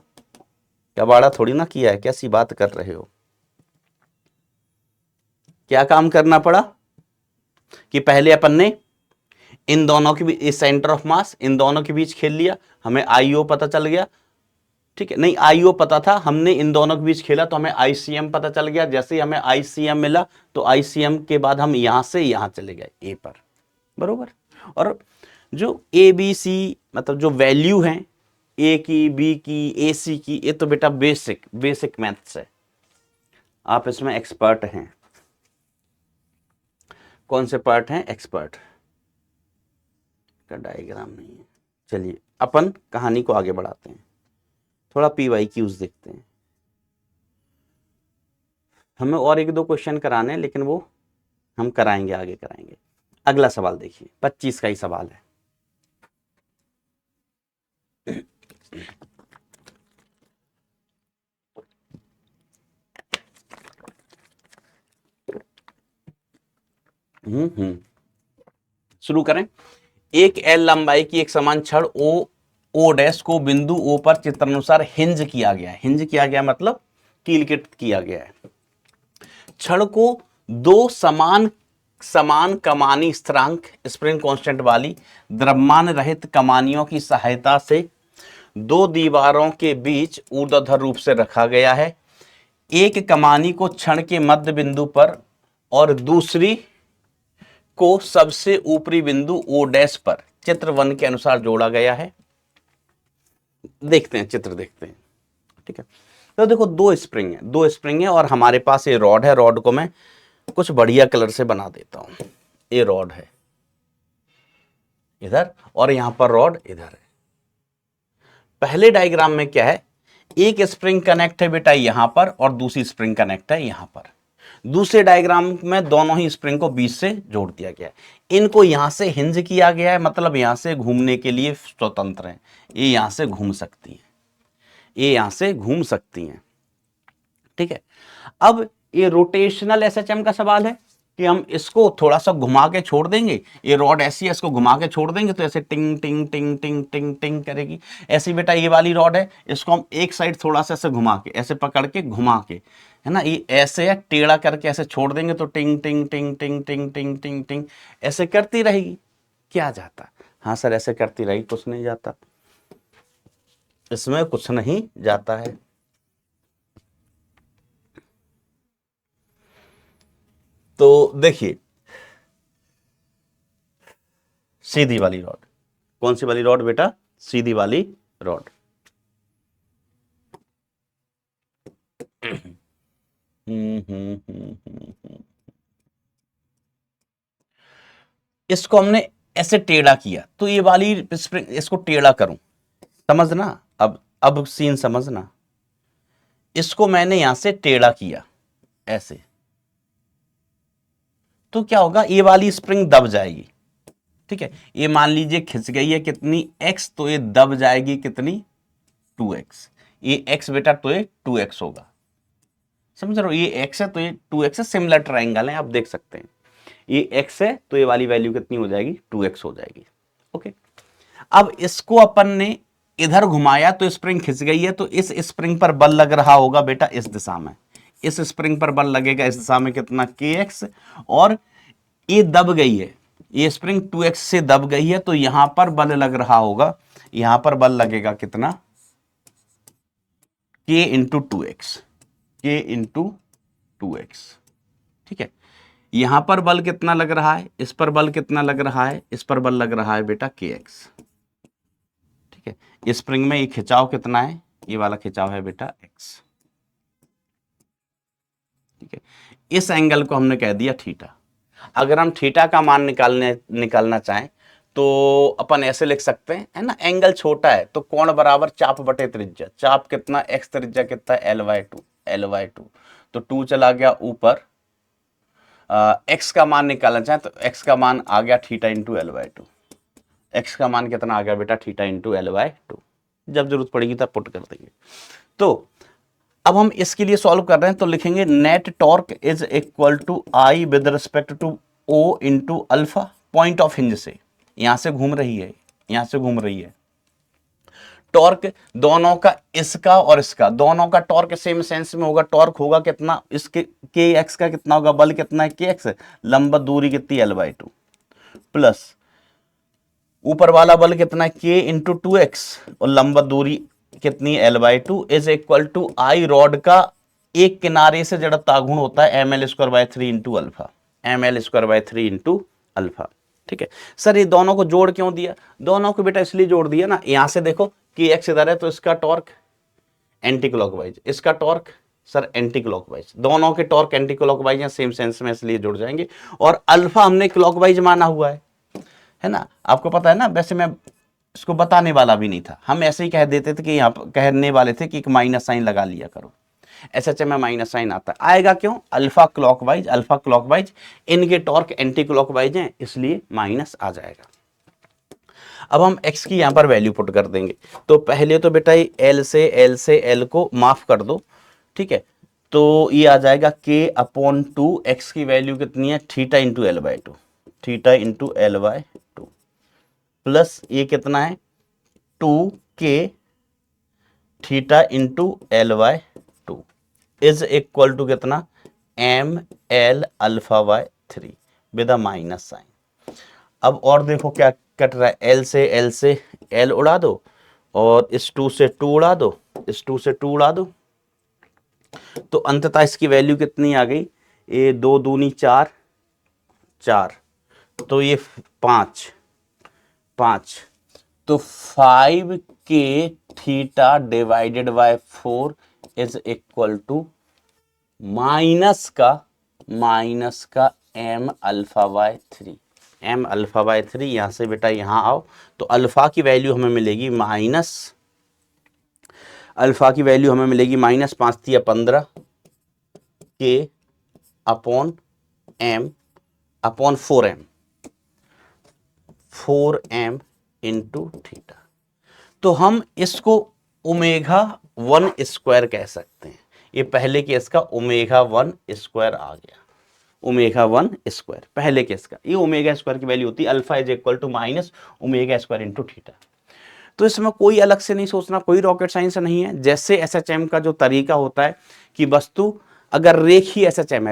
S1: कबाड़ा थोड़ी ना किया है, कैसी बात कर रहे हो। क्या काम करना पड़ा कि पहले अपन ने इन दोनों के बीच, सेंटर ऑफ मास इन दोनों के बीच खेल लिया, हमें आईओ पता चल गया, ठीक है। नहीं आईओ पता था, हमने इन दोनों के बीच खेला तो हमें आईसीएम पता चल गया। जैसे ही हमें आईसीएम मिला तो आईसीएम के बाद हम यहां से यहां चले गए ए पर, बरोबर। और जो ए बी सी मतलब जो वैल्यू है ए की, बी की, ए सी की, ये तो बेटा बेसिक मैथ्स है, आप इसमें एक्सपर्ट हैं। कौन से पार्ट हैं, एक्सपर्ट का डायग्राम नहीं है। चलिए अपन कहानी को आगे बढ़ाते हैं, थोड़ा PYQs देखते हैं। हमें और एक दो क्वेश्चन कराने हैं लेकिन वो हम कराएंगे, आगे कराएंगे। अगला सवाल देखिए, 25 का ही सवाल है। शुरू करें। एक एल लंबाई की एक समान छड़ ओ डैश को बिंदु ओ पर चित्रानुसार हिंज किया गया है। हिंज किया गया मतलब कीलकृत किया गया है। छड़ को दो समान कमानी स्थिरांक स्प्रिंग कांस्टेंट वाली द्रव्यमान रहित कमानियों की सहायता से दो दीवारों के बीच ऊर्ध्वाधर रूप से रखा गया है। एक कमानी को छड़ के मध्य बिंदु पर और दूसरी को सबसे ऊपरी बिंदु ओ डैश पर चित्र 1 के अनुसार जोड़ा गया है। देखते हैं, चित्र देखते हैं। ठीक है, तो देखो दो स्प्रिंग है और हमारे पास ये रॉड है। रॉड को मैं कुछ बढ़िया कलर से बना देता हूं। ये रॉड है इधर और यहां पर रॉड इधर है। पहले डायग्राम में क्या है, एक स्प्रिंग कनेक्ट है बेटा यहां पर और दूसरी स्प्रिंग कनेक्ट है यहां पर। दूसरे डायग्राम में दोनों ही स्प्रिंग को बीच से जोड़ दिया गया है। इनको यहां से हिंज किया गया है, मतलब यहां से घूमने के लिए स्वतंत्र है। ये यहां से घूम सकती है, ये यहां से घूम सकती हैं। ठीक है, अब ये रोटेशनल एसएचएम का सवाल है कि हम इसको थोड़ा सा घुमा के छोड़ देंगे। ये रॉड ऐसी है, इसको घुमा के छोड़ देंगे तो ऐसे टिंग टिंग टिंग टिंग टिंग टिंग करेगी। ऐसी बेटा ये वाली रॉड है, इसको हम एक साइड थोड़ा सा ऐसे घुमा के, ऐसे पकड़ के घुमा के, है ना, ये ऐसे है टेढ़ा करके ऐसे छोड़ देंगे तो टिंग टिंग टिंग टिंग टिंग टिंग टिंग टिंग ऐसे करती रहेगी। क्या जाता? हाँ सर ऐसे करती रहेगी, कुछ नहीं जाता, इसमें कुछ नहीं जाता है। तो देखिए सीधी वाली रॉड, कौन सी वाली रॉड बेटा? सीधी वाली रॉड। इसको हमने ऐसे टेढ़ा किया तो ये वाली स्प्रिंग, इसको टेढ़ा करूं, समझना, अब सीन समझना। इसको मैंने यहां से टेढ़ा किया ऐसे, तो क्या होगा, ये वाली स्प्रिंग दब जाएगी। ठीक है, ये मान लीजिए खिंच गई है कितनी x, तो ये दब जाएगी कितनी 2x। ये x बेटा तो ये 2x होगा, समझ रहे हो, ये x है तो ये 2x है। सिमिलर ट्राइंगल है, आप देख सकते हैं। ये x है तो ये वाली वैल्यू कितनी हो जाएगी, 2x हो जाएगी। ओके, अब इसको अपन ने इधर घुमाया तो स्प्रिंग खिंच गई है, तो इस स्प्रिंग पर बल लग रहा होगा बेटा इस दिशा में। इस स्प्रिंग पर बल लगेगा इस दिशा में कितना, kx, और ये दब गई है, ये स्प्रिंग 2x से दब गई है, तो यहां पर बल लग रहा होगा, यहां पर बल लगेगा कितना, k into 2x, k into 2x। ठीक है, यहां पर बल कितना लग रहा है, इस पर बल कितना लग रहा है, इस पर बल लग रहा है बेटा kx। ठीक है, स्प्रिंग में ये खिंचाव कितना है, ये वाला खिंचाव है बेटा x। ठीक है, इस एंगल को हमने कह दिया थीटा। अगर हम थीटा का मान निकालना चाहें तो अपन ऐसे लिख सकते हैं, है ना, एंगल छोटा है तो कोण बराबर चाप बटे त्रिज्या। चाप कितना, x, त्रिज्या कितना है l/2, तो 2 चला गया ऊपर। x का मान निकालना चाहें तो x का मान आ गया थीटा इंटू l/2। x का मान कितना आ गया बेटा, थीटा इंटू l/2। जब जरूरत पड़ेगी तब पुट कर देंगे। तो अब हम इसके लिए सॉल्व कर रहे हैं तो लिखेंगे net torque is equal to I with respect to O into alpha. Point of hinge से यहां से घूम रही है, यहां से घूम रही है। टॉर्क दोनों का, इसका और इसका, दोनों का टॉर्क सेम सेंस में होगा। टॉर्क होगा कितना, इसके के एक्स का कितना होगा, बल कितना है के एक्स, लंबवत दूरी कितनी l/2, प्लस ऊपर वाला बल कितना है के इंटू 2x, और लंबवत दूरी कितनी l/2 is equal to I rod का एक किनारे से जड़ता गुण होता है ml²/3 into alpha, ml²/3 into alpha. ठीक है सर, ये दोनों को जोड़ क्यों दिया, दोनों को बेटा इसलिए जोड़ दिया ना, यहां से देखो कि x इधर है तो इसका टॉर्क एंटी क्लॉकवाइज, इसका टॉर्क सर एंटी क्लॉकवाइज, दोनों के टॉर्क एंटी क्लॉकवाइज हैं, सेम सेंस में, इसलिए जुड़ जाएंगे। और अल्फा हमने क्लॉकवाइज माना हुआ है ना, आपको पता है ना। वैसे मैं इसको बताने वाला भी नहीं था, हम ऐसे ही कह देते थे कि यहाँ कहने वाले थे कि एक माइनस साइन लगा लिया करो। SHM में माइनस साइन आता है। आएगा क्यों? अल्फा क्लॉकवाइज इनके टॉर्क एंटी क्लॉकवाइज हैं, इसलिए माइनस आ जाएगा। अब हम x की यहां पर वैल्यू पुट कर देंगे। तो पहले तो बेटा ये L से L को माफ कर दो, ठीक है। तो ये आ जाएगा k/2, x की वैल्यू कितनी है? Theta into L/2, theta into L/2 plus ये कितना है? 2k theta into L/2 is equal to कितना? ml alpha /3 with a minus sign. अब और देखो क्या कट रहा है, L से L उड़ा दो और इस 2 से 2 उड़ा दो, इस 2 से 2 उड़ा दो, तो अंततः इसकी वैल्यू कितनी आ गई? ये 2 दूनी 4, 4, तो ये 5, तो 5k theta divided by 4 is equal to minus का m अल्फा/3, m अल्फा/3। यहां से बेटा यहां आओ तो अल्फा की वैल्यू हमें मिलेगी minus 5 × 15 k upon m upon 4m into theta. तो हम इसको ω1² कह सकते हैं। ये पहले केस का ω1² आ गया, ω1² पहले केस का। ये ω² की वैल्यू होती है alpha is equal to minus ω² into theta. तो इसमें कोई अलग से नहीं सोचना, कोई रॉकेट साइंस नहीं है। जैसे SHM का जो तरीका होता है कि वस्तु अगर रेखीय SHM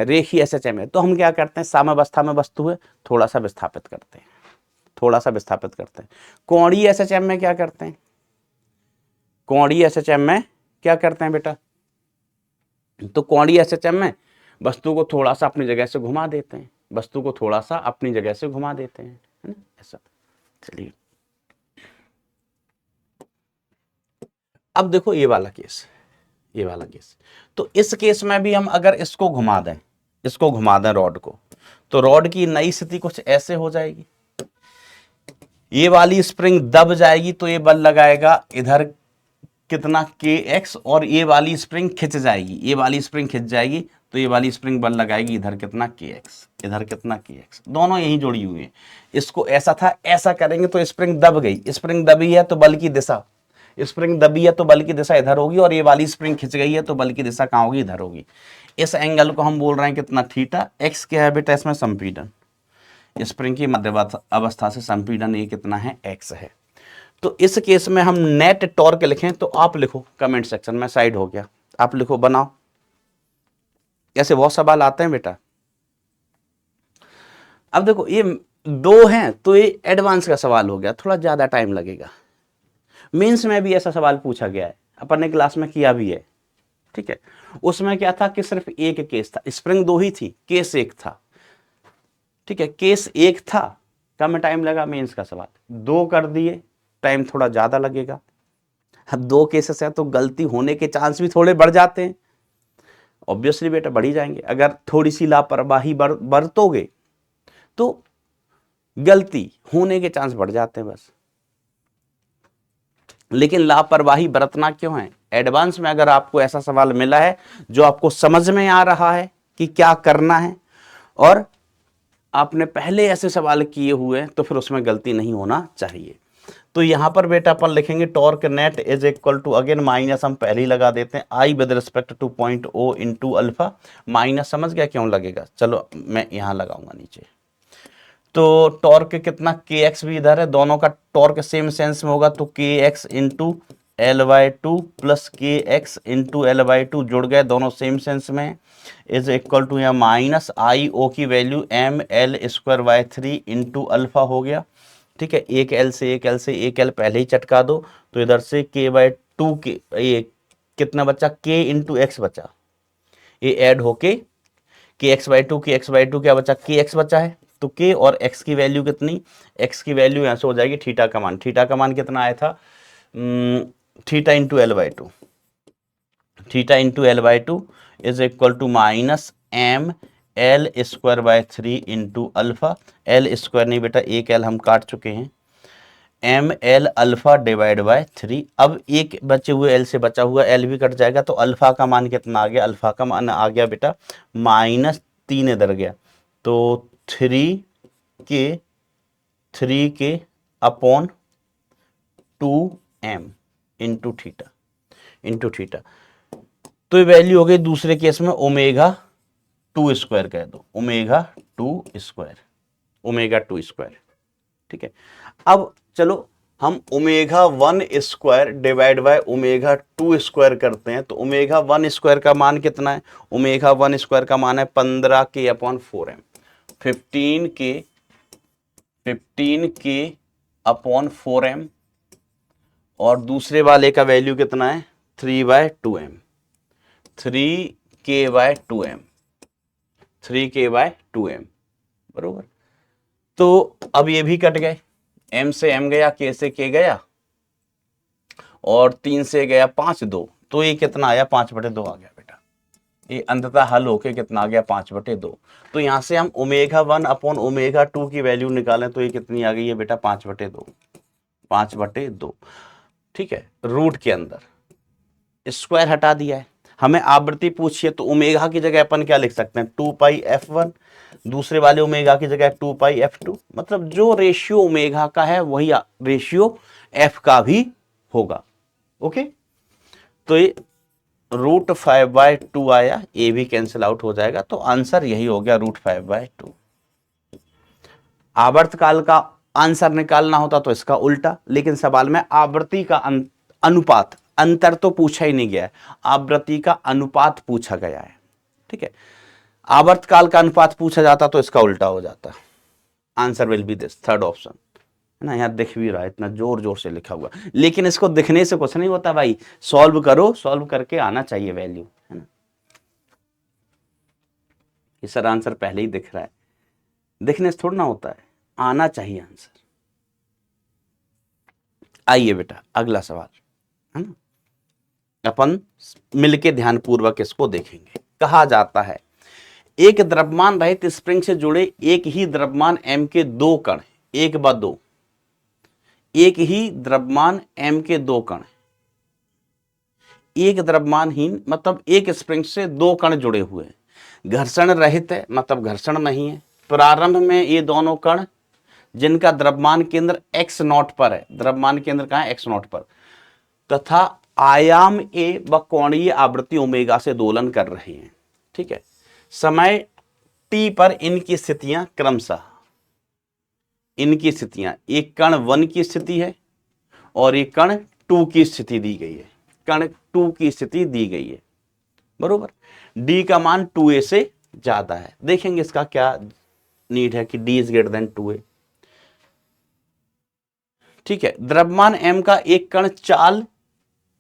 S1: है तो हम क्या करते हैं? साम्यावस्था में वस्तु है, थोड़ा सा विस्थापित करते हैं। कोणीय SHM में क्या करते हैं? कोणीय SHM में क्या करते हैं बेटा? तो कोणीय SHM में वस्तु को थोड़ा सा अपनी जगह से घुमा देते हैं, है ना? ऐसा। चलिए अब देखो ये वाला केस, तो इस केस में भी हम अगर इसको घुमा दें रॉड को, तो रॉड की नई स्थिति कुछ ऐसे हो जाएगी। ये वाली स्प्रिंग दब जाएगी तो ये बल लगाएगा इधर कितना? kx, और ये वाली स्प्रिंग खिंच जाएगी, तो ये वाली स्प्रिंग बल लगाएगी इधर कितना? kx, दोनों यही जुड़ी हुई है। इसको ऐसा था, ऐसा करेंगे तो स्प्रिंग दब गई, स्प्रिंग दबी है तो बल की दिशा इधर होगी, और ये वाली स्प्रिंग खिंच गई है तो बल की दिशा कहाँ होगी? इधर होगी। इस एंगल को हम बोल रहे हैं कितना? थीटा। x क्या है बेटा? इसमें संपीड़न, स्प्रिंग की मध्य अवस्था से संपीड़न ये कितना है? x है। तो इस केस में हम नेट टॉर्क लिखें तो आप लिखो कमेंट सेक्शन में, साइड हो गया, आप लिखो, बनाओ। ऐसे बहुत सवाल आते हैं बेटा। अब देखो ये 2 हैं तो ये एडवांस का सवाल हो गया, थोड़ा ज्यादा टाइम लगेगा। मेंस में भी ऐसा सवाल पूछा गया है, अपन ने क्लास में किया भी है, ठीक है। उसमें क्या था कि सिर्फ एक केस था, स्प्रिंग 2 ही थी, केस 1 था, ठीक है। केस 1 था, कम टाइम लगा। मेंस का सवाल 2 कर दिए, टाइम थोड़ा ज्यादा लगेगा। अब 2 केसेस है तो गलती होने के चांस भी थोड़े बढ़ जाते हैं, ऑब्वियसली बेटा बढ़ ही जाएंगे। अगर थोड़ी सी लापरवाही बरतोगे तो गलती होने के चांस बढ़ जाते हैं बस। लेकिन लापरवाही बरतना क्यों है? एडवांस में अगर आपको ऐसा सवाल मिला है जो आपको समझ में आ रहा है कि क्या करना है, और आपने पहले ऐसे सवाल किए हुए हैं, तो फिर उसमें गलती नहीं होना चाहिए। तो यहां पर बेटा अपन लिखेंगे torque net is equal to, again minus हम पहले ही लगा देते हैं, I with respect to point O into alpha. Minus समझ गया क्यों लगेगा? चलो मैं यहां लगाऊंगा नीचे। तो टॉर्क कितना? के एक्स भी इधर है, दोनों का टॉर्क सेम सेंस में होगा, तो के एक्स इंटू L/2 प्लस के एक्स इंटू L/2 जुड़ गए, दोनों सेम सेंस में, इज इक्वल टू यहाँ माइनस आई ओ की वैल्यू ml² इंटू अल्फा हो गया, ठीक है। एक L से एक L पहले ही चटका दो, तो इधर से k/2 के ये कितना बचा? k इंटू एक्स बचा, ये ऐड होके kx/2 क्या बचा? kx बचा है। तो k और x की वैल्यू कितनी? x की वैल्यू यहां से हो जाएगी थीटा का मान कितना आया था? Theta into L/2 is equal to minus ml² / 3 into alpha. L² नहीं बेटा, एक L हम काट चुके हैं, M L alpha divide by 3। अब एक बचे हुए एल से बचा हुआ एल भी कट जाएगा, तो अल्फा का मान कितना आ गया, अल्फा का मान आ गया बेटा -3 इधर गया, तो 3 के अपॉन 2m इंटू थीटा। तो ये वैल्यू हो गई दूसरे केस में ओमेगा 2 स्क्वायर कह दो, ओमेगा 2 स्क्वायर। ठीक है, अब चलो हम omega 1 square divide by omega 2 square करते हैं, तो ओमेगा 1 स्क्वायर का मान कितना है, ओमेगा 1 स्क्वायर का मान है 15k/4m, 15k/4m, और दूसरे वाले का वैल्यू कितना है 3/2m, 3k/2m बरोबर। तो अब ये भी कट गए, m से m गया, k से k गया, और 3 से गया 5, 2, तो ये कितना आया 5/2 आ गया बेटा। ये अंततः हल होके कितना आ गया 5/2। तो यहां से हम ओमेगा 1 अपॉन ओमेगा 2 की वैल्यू निकालें तो ये कितनी आ गई है बेटा 5/2। ठीक है, रूट के अंदर स्क्वायर हटा दिया है, हमें आवृत्ति पूछिए तो ओमेगा की जगह अपन क्या लिख सकते हैं 2πf1, दूसरे वाले ओमेगा की जगह 2πf2, मतलब जो रेशियो ओमेगा का है वही रेशियो एफ का भी होगा। ओके, तो ये √5/2 आया, ये भी कैंसिल आउट हो जाएगा, तो आंसर यही हो गया √5/2। आवर्तकाल का आंसर निकालना होता तो इसका उल्टा, लेकिन सवाल में आवृत्ति का अनुपात, अंतर तो पूछा ही नहीं गया है, आवृत्ति का अनुपात पूछा गया है। ठीक है, आवर्तकाल का अनुपात पूछा जाता तो इसका उल्टा हो जाता। Answer will be this, third option है ना। यहाँ दिख भी रहा है, इतना जोर जोर से लिखा हुआ, लेकिन इसको दिखने से कुछ नहीं होता भाई, सॉल्व करो, सॉल्व करके आना चाहिए वैल्यू, है ना। ये सर आंसर पहले ही दिख रहा है, दिखने से थोड़ा ना होता है, आना चाहिए आंसर। आइए बेटा अगला सवाल, है ना, अपन मिलके ध्यानपूर्वक इसको देखेंगे। कहा जाता है एक द्रव्यमान रहित स्प्रिंग से जुड़े एक ही द्रव्यमान m के दो कण, 1/2, एक ही द्रव्यमान m के दो कण, एक द्रव्यमानहीन मतलब एक स्प्रिंग से दो कण जुड़े हुए हैं, घर्षण रहित है मतलब घर्षण नहीं है, प्रारंभ में ये दोनों कण जिनका द्रव्यमान केंद्र x0 पर है, द्रव्यमान केंद्र कहां है x0 पर, तथा आयाम a व कोणीय आवृत्ति ओमेगा से दोलन कर रहे हैं। ठीक है, समय t पर इनकी स्थितियां क्रमशः, इनकी स्थितियां, एक कण 1 की स्थिति है और एक कण 2 की स्थिति दी गई है, कण 2 की स्थिति दी गई है बरोबर। d का मान 2a से ज्यादा है, देखेंगे इसका क्या नीड है कि d is greater than 2a। ठीक है, द्रव्यमान m का एक कण चाल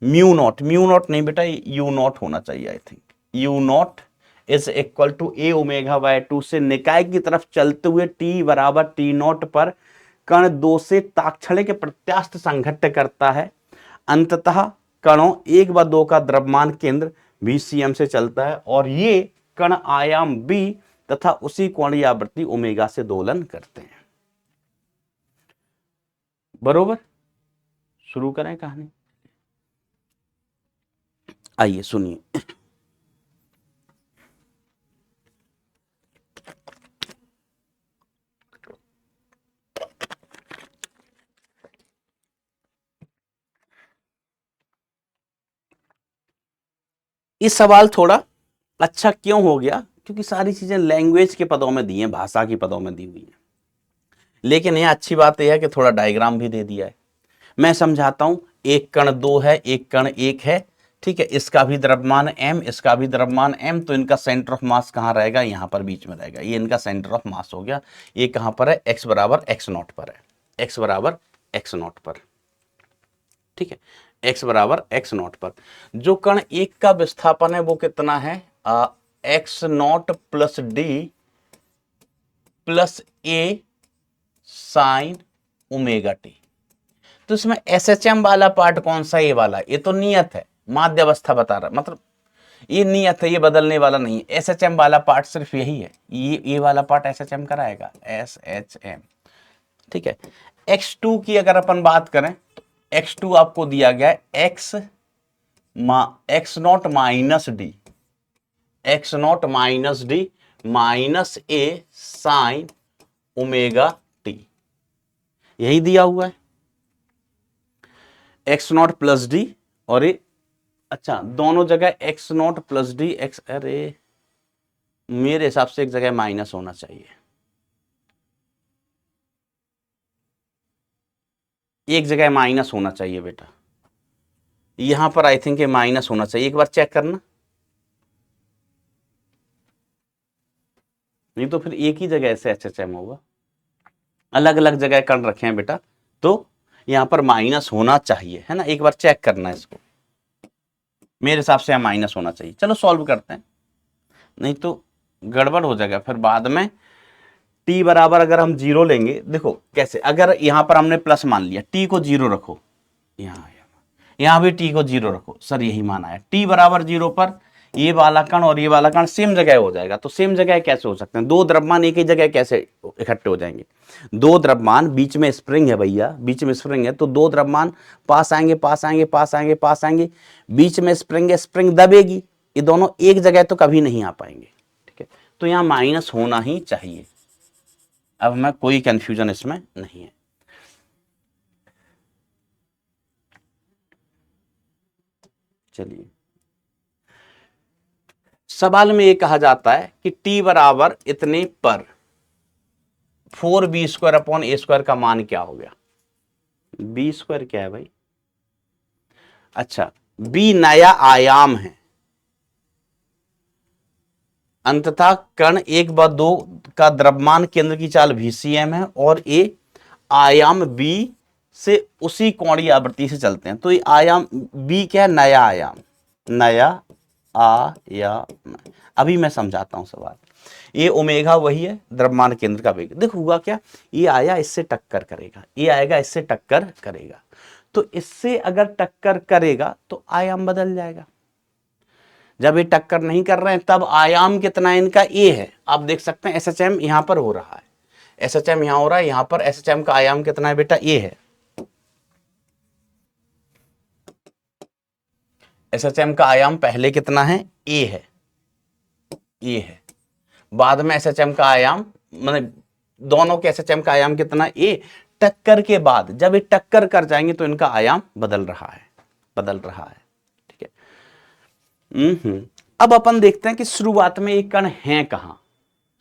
S1: म्यू नॉट नहीं बेटा, u नॉट होना चाहिए, I think u naught is equal to a ω/2 से निकाय की तरफ चलते हुए t बराबर t0 पर कण 2 से ताक्षणिक के प्रत्यास्थ संघट्ट करता है। अंततः कणों 1 व 2 का द्रव्यमान केंद्र VCM से चलता है और ये कण आयाम b तथा उसी कोणीय आवृत्ति ओमेगा से दोलन करते हैं बरोबर। शुरू करें कहानी, आइए सुनिए। इस सवाल थोड़ा अच्छा क्यों हो गया, क्योंकि सारी चीजें लैंग्वेज के पदों में दी हैं, भाषा के पदों में दी हुई हैं, लेकिन यह अच्छी बात यह है कि थोड़ा डायग्राम भी दे दिया है। मैं समझाता हूं, एक कण 2 है, एक कण 1 है, ठीक है, इसका भी द्रव्यमान m, इसका भी द्रव्यमान m, तो इनका सेंटर ऑफ मास कहां रहेगा, यहां पर बीच में रहेगा, ये इनका सेंटर ऑफ मास हो गया। ये कहां पर है, x बराबर x0 पर है, x बराबर x0 पर, ठीक है, x बराबर x0 पर। जो कण 1 का विस्थापन है वो कितना है, x0 plus d plus a sine omega T. तो इसमें SHM वाला पार्ट कौन सा, ये वाला, ये तो नियत है, माध्य अवस्था बता रहा, मतलब ये नियत है, ये बदलने वाला नहीं है। SHM वाला पार्ट सिर्फ यही है, ये वाला पार्ट SHM कराएगा, SHM, ठीक है। x2 की अगर अपन बात करें तो x2 आपको दिया गया है x not minus D, x not minus D minus A sign omega T, यही दिया हुआ है एक्स नॉट प्लस डी और ये, अच्छा दोनों जगह x not plus D x, अरे मेरे हिसाब से एक जगह माइनस होना चाहिए, एक जगह माइनस होना चाहिए बेटा, यहां पर आई थिंक ये माइनस होना चाहिए, एक बार चेक करना, नहीं तो फिर एक ही जगह ऐसे HHM होगा, अलग अलग जगह कण रखे हैं बेटा, तो यहां पर माइनस होना चाहिए, है ना, एक बार चेक करना है इसको, मेरे हिसाब से यहां माइनस होना चाहिए। चलो सॉल्व करते हैं, नहीं तो गड़बड़ हो जाएगा फिर बाद में। t बराबर अगर हम 0 लेंगे, देखो कैसे, अगर यहां पर हमने प्लस मान लिया, t को 0 रखो, यहां भी t को 0 रखो, सर यही माना है, t बराबर 0 पर ये वाला कण और ये वाला कण सेम जगह हो जाएगा, तो सेम जगह कैसे हो सकते हैं, दो द्रव्यमान एक ही जगह कैसे इकट्ठे हो जाएंगे, दो द्रव्यमान, बीच में स्प्रिंग है भैया, बीच में स्प्रिंग है, तो दो द्रव्यमान पास आएंगे पास आएंगे पास आएंगे पास आएंगे, बीच में स्प्रिंग है, स्प्रिंग दबेगी, ये दोनों एक जगह तो कभी नहीं आ पाएंगे, ठीक है, तो यहां माइनस होना ही चाहिए, अब हमें कोई कंफ्यूजन इसमें नहीं है। चलिए सवाल में ये कहा जाता है कि t बराबर इतने पर 4b² अपॉन a² का मान क्या हो गया, b² क्या है भाई, अच्छा b नया आयाम है, अंततः कण 1/2 का द्रव्यमान केंद्र की चाल VCM है और a आयाम b से उसी कोणीय आवृत्ति से चलते हैं, तो ये आयाम b क्या है, नया आयाम, नया आयाम, अभी मैं समझाता हूं सवाल, ये ओमेगा वही है द्रव्यमान केंद्र का वेग, देखो हुआ क्या, ये आया इससे टक्कर करेगा, ये आएगा इससे टक्कर करेगा, तो इससे अगर टक्कर करेगा तो आयाम बदल जाएगा, जब ये टक्कर नहीं कर रहे हैं तब आयाम कितना है इनका, ए है, आप देख सकते हैं SHM यहां पर हो रहा है, SHM यहां हो रहा है, यहां पर SHM का आयाम कितना है बेटा, ए है, SHM का आयाम पहले कितना है, ए है, ए है, बाद में SHM का आयाम, मतलब दोनों के SHM का आयाम कितना, ए, टक्कर के बाद जब ये टक्कर कर जाएंगे तो इनका आयाम बदल रहा है, बदल रहा है, ठीक है। अब अपन देखते हैं कि शुरुआत में एक कण है कहां,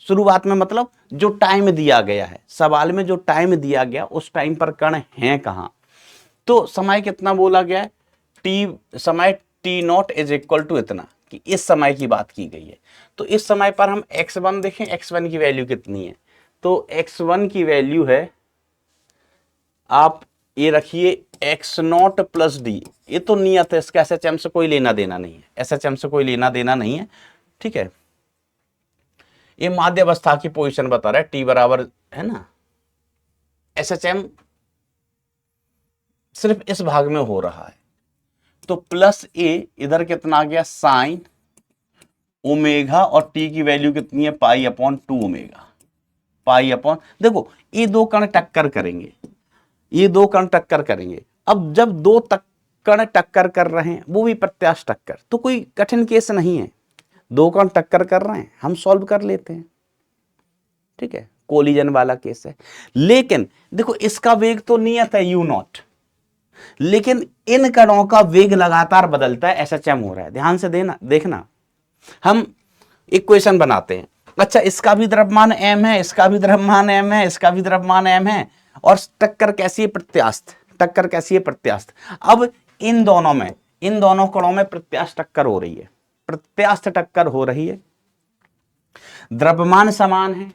S1: शुरुआत में मतलब जो टाइम दिया गया है, सवाल में जो टाइम दिया गया उस टाइम पर कण है कहां, तो समय कितना बोला गया है, समय t0 इज इक्वल टू इतना, कि इस समय की बात की गई है, तो इस समय पर हम x1 देखें, x1 की वैल्यू कितनी है, तो x1 की वैल्यू है, आप ये रखिए x0 प्लस डी, ये तो नियत है, इसका SHM से कोई लेना देना नहीं है, SHM से कोई लेना देना नहीं है, ठीक है, ये माध्य अवस्था की पोजीशन बता रहा है, t बराबर है ना, SHM सिर्फ इस भाग में हो रहा है, तो प्लस ए, इधर कितना आ गया साइन ओमेगा, और t की वैल्यू कितनी है, pi upon 2 omega, pi upon, देखो ये दो कण टक्कर करेंगे, ये दो कण टक्कर करेंगे, अब जब दो कण टक्कर कर रहे हैं वो भी प्रत्यास्थ टक्कर, तो कोई कठिन केस नहीं है, दो कण टक्कर कर रहे हैं हम सॉल्व कर लेते हैं, ठीक है, कोलिजन वाला केस है, लेकिन देखो इसका वेग तो नियत है u0, लेकिन इन कणों का वेग लगातार बदलता है, SHM हो रहा है, ध्यान से देना देखना, हम इक्वेशन बनाते हैं, अच्छा इसका भी द्रव्यमान m है, इसका भी द्रव्यमान m है, इसका भी द्रव्यमान m है, और टक्कर कैसी है, प्रत्यास्थ, टक्कर कैसी है, प्रत्यास्थ, अब इन दोनों में, इन दोनों कणों में प्रत्यास्थ टक्कर हो रही है, प्रत्यास्थ टक्कर हो रही है, द्रव्यमान समान है,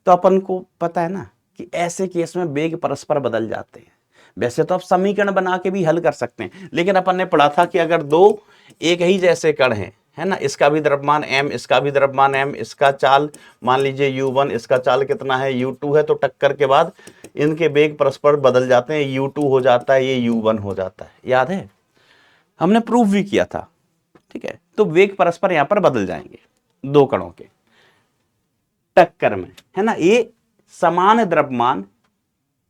S1: तो अपन को पता है ना कि ऐसे केस में वेग परस्पर बदल जाते हैं, वैसे तो आप समीकरण बना के भी हल कर सकते हैं, लेकिन अपन ने पढ़ा था कि अगर दो एक ही जैसे कण हैं, है ना, इसका भी द्रव्यमान m, इसका भी द्रव्यमान m, इसका चाल मान लीजिए u1, इसका चाल कितना है u2 है, तो टक्कर के बाद इनके वेग परस्पर बदल जाते हैं, u2 हो जाता है, ये u1 हो जाता है, याद है हमने प्रूफ भी किया था, ठीक है, तो वेग परस्पर यहां पर बदल जाएंगे दो कणों के टक्कर में, है ना, ये समान द्रव्यमान,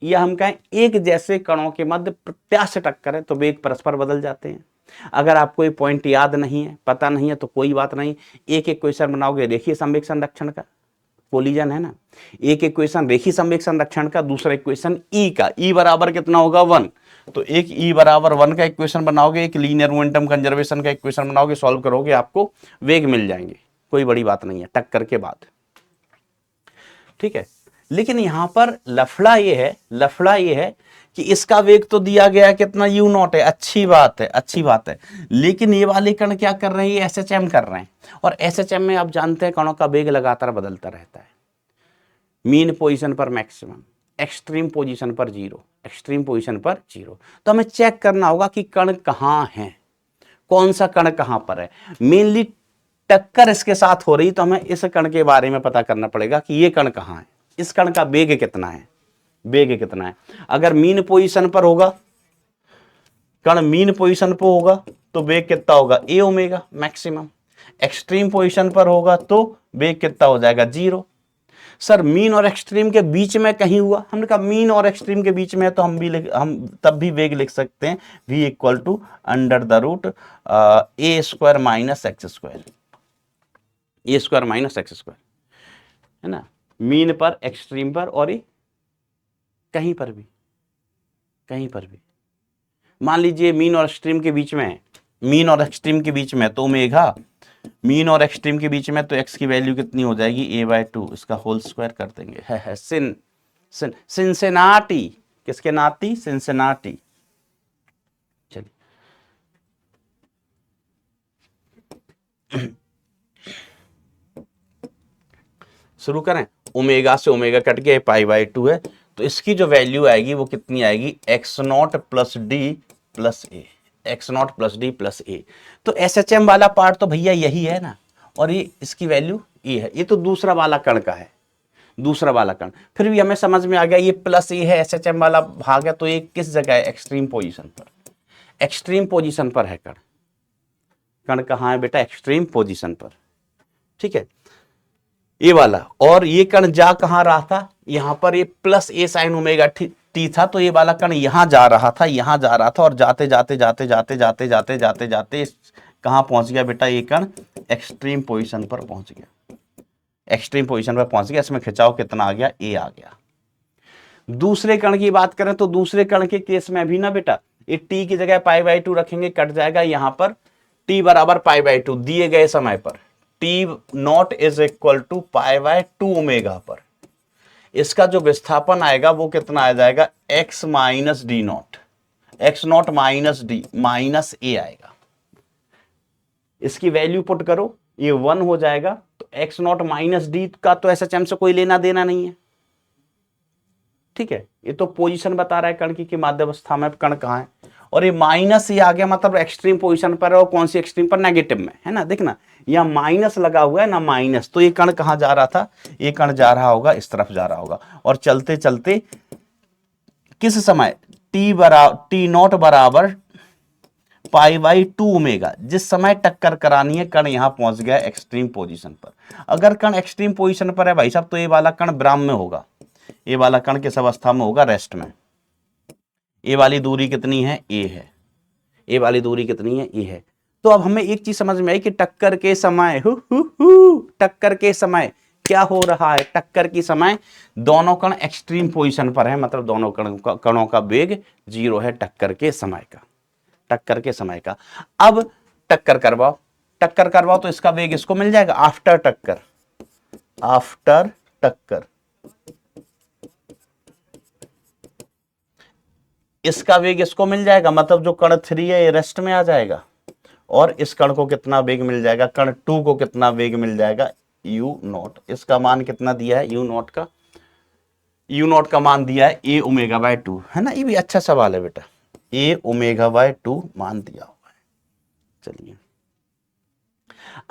S1: या हम कहें एक जैसे कणों के मध्य प्रत्यास्थ टक्कर है तो वेग परस्पर बदल जाते हैं। अगर आपको ये पॉइंट याद नहीं है, पता नहीं है, तो कोई बात नहीं, एक एक क्वेश्चन बनाओगे रेखीय संवेग संरक्षण का, कोलिजन है ना, एक इक्वेशन रेखीय संवेग संरक्षण का, दूसरा इक्वेशन ई का, ई बराबर कितना होगा 1, तो एक ई बराबर 1 का इक्वेशन बनाओगे, एक लीनियर मोमेंटम कंजर्वेशन का इक्वेशन बनाओगे, सॉल्व करोगे, आपको वेग मिल जाएंगे, कोई बड़ी बात नहीं है टक्कर के बाद, ठीक है। लेकिन यहां पर लफड़ा ये है कि इसका वेग तो दिया गया है कितना u नॉट है, अच्छी बात है, अच्छी बात है, लेकिन ये वाले कण क्या कर रहे हैं, ये SHM कर रहे हैं, और SHM में आप जानते हैं कणों का वेग लगातार बदलता रहता है, मीन पोजीशन पर मैक्सिमम, एक्सट्रीम पोजीशन पर 0, एक्सट्रीम पोजीशन पर 0, तो हमें चेक करना होगा कि कण कहाँ है, कौन सा कण कहाँ पर है। मेनली टक्कर इसके साथ हो रही, तो हमें इस कण के बारे में पता करना पड़ेगा कि ये कण कहाँ है, इस कण का वेग कितना है, वेग कितना है। अगर मीन पोजीशन पर होगा, कण मीन पोजीशन पर होगा तो वेग कितना होगा a omega maximum, extreme position पर होगा तो वेग कितना हो जाएगा 0। सर मीन और एक्सट्रीम के बीच में कहीं हुआ, हमने कहा मीन और एक्सट्रीम के बीच में, तो हम तब भी वेग लिख सकते हैं v equal to under the root a square minus x square, a square minus x square, है ना, मीन पर, एक्सट्रीम पर, और ये कहीं पर भी, कहीं पर भी। मान लीजिए मीन और एक्सट्रीम के बीच में है, मीन और एक्सट्रीम के बीच में, तो ओमेगा मीन और एक्सट्रीम के बीच में, तो x की वैल्यू कितनी हो जाएगी a/2, इसका होल स्क्वायर कर देंगे, है सिंसिनाटी, किसके नाती, सिंसिनाटी। चलिए शुरू करें, ओमेगा से ओमेगा कट के π/2 है, तो इसकी जो वैल्यू आएगी वो कितनी आएगी, x0 प्लस डी प्लस ए, x0 प्लस डी प्लस ए। तो SHM वाला पार्ट तो भैया यही है ना, और ये इसकी वैल्यू ये है, ये तो दूसरा वाला कण का है, दूसरा वाला कण। फिर भी हमें समझ में आ गया ये प्लस ए है, SHM वाला भाग है, तो ये किस जगह है, एक्सट्रीम पोजीशन पर, एक्सट्रीम पोजीशन पर है कण, कण कहाँ है बेटा, एक्सट्रीम पोजीशन पर, ठीक है, ये वाला। और ये कण जा कहाँ रहा था, यहां पर ये प्लस ए साइन ओमेगा टी था, तो ये वाला कण यहां जा रहा था, यहां जा रहा था, और जाते जाते जाते जाते जाते जाते जाते जाते कहां पहुंच गया बेटा, ये कण एक्सट्रीम पोजीशन पर पहुंच गया, एक्सट्रीम पोजीशन पर पहुंच गया। इसमें खिंचाव कितना आ गया, ए आ गया। दूसरे कण की बात करें तो दूसरे कण के केस में भी ना बेटा, ये टी की जगह π/2 रखेंगे, कट जाएगा, यहां पर टी बराबर π/2 दिए गए समय पर, T naught is equal to π/2 omega पर, इसका जो विस्थापन आएगा वो कितना आ जाएगा, x minus D naught, x0 minus D minus A आएगा। इसकी वैल्यू पुट करो, ये 1 हो जाएगा, तो x0 माइनस डी का तो SHM से कोई लेना देना नहीं है, ठीक है, ये तो पोजीशन बता रहा है कण की माध्यावस्था में कण कहाँ है, और ये माइनस ये आ गया, मतलब एक्सट्रीम पोजीशन पर है, और कौन सी एक्सट्रीम पर, नेगेटिव में, है ना, देखना यहाँ माइनस लगा हुआ है ना, माइनस, तो ये कण कहाँ जा रहा था, ये कण जा रहा होगा, इस तरफ जा रहा होगा, और चलते चलते किस समय, टी नॉट बराबर π/2 ओमेगा, जिस समय टक्कर करानी है, कण यहां पहुंच गया एक्सट्रीम पोजीशन पर। अगर कण एक्सट्रीम पोजीशन पर है भाई साहब, तो ये वाला कण ब्राह्म में होगा, ये वाला कण किस अवस्था में होगा, रेस्ट में। ये वाली दूरी कितनी है, ए है, ये वाली दूरी कितनी है, ए है। तो अब हमें एक चीज समझ में आई कि टक्कर के समय टक्कर के समय क्या हो रहा है, टक्कर के समय दोनों कण एक्सट्रीम पोजीशन पर है, मतलब दोनों कणों का वेग 0 है टक्कर के समय का, टक्कर के समय का। अब टक्कर करवाओ, टक्कर करवाओ तो इसका वेग इसको मिल जाएगा, आफ्टर टक्कर, आफ्टर टक्कर इसका वेग इसको मिल जाएगा, मतलब जो कण 3 है ये रेस्ट में आ जाएगा, और इस कण को कितना वेग मिल जाएगा, कण 2 को कितना वेग मिल जाएगा, u0। इसका मान कितना दिया है, u0 का मान दिया है a ओमेगा/2, है ना, ये भी अच्छा सवाल है बेटा, a ओमेगा/2 मान दिया हुआ है। चलिए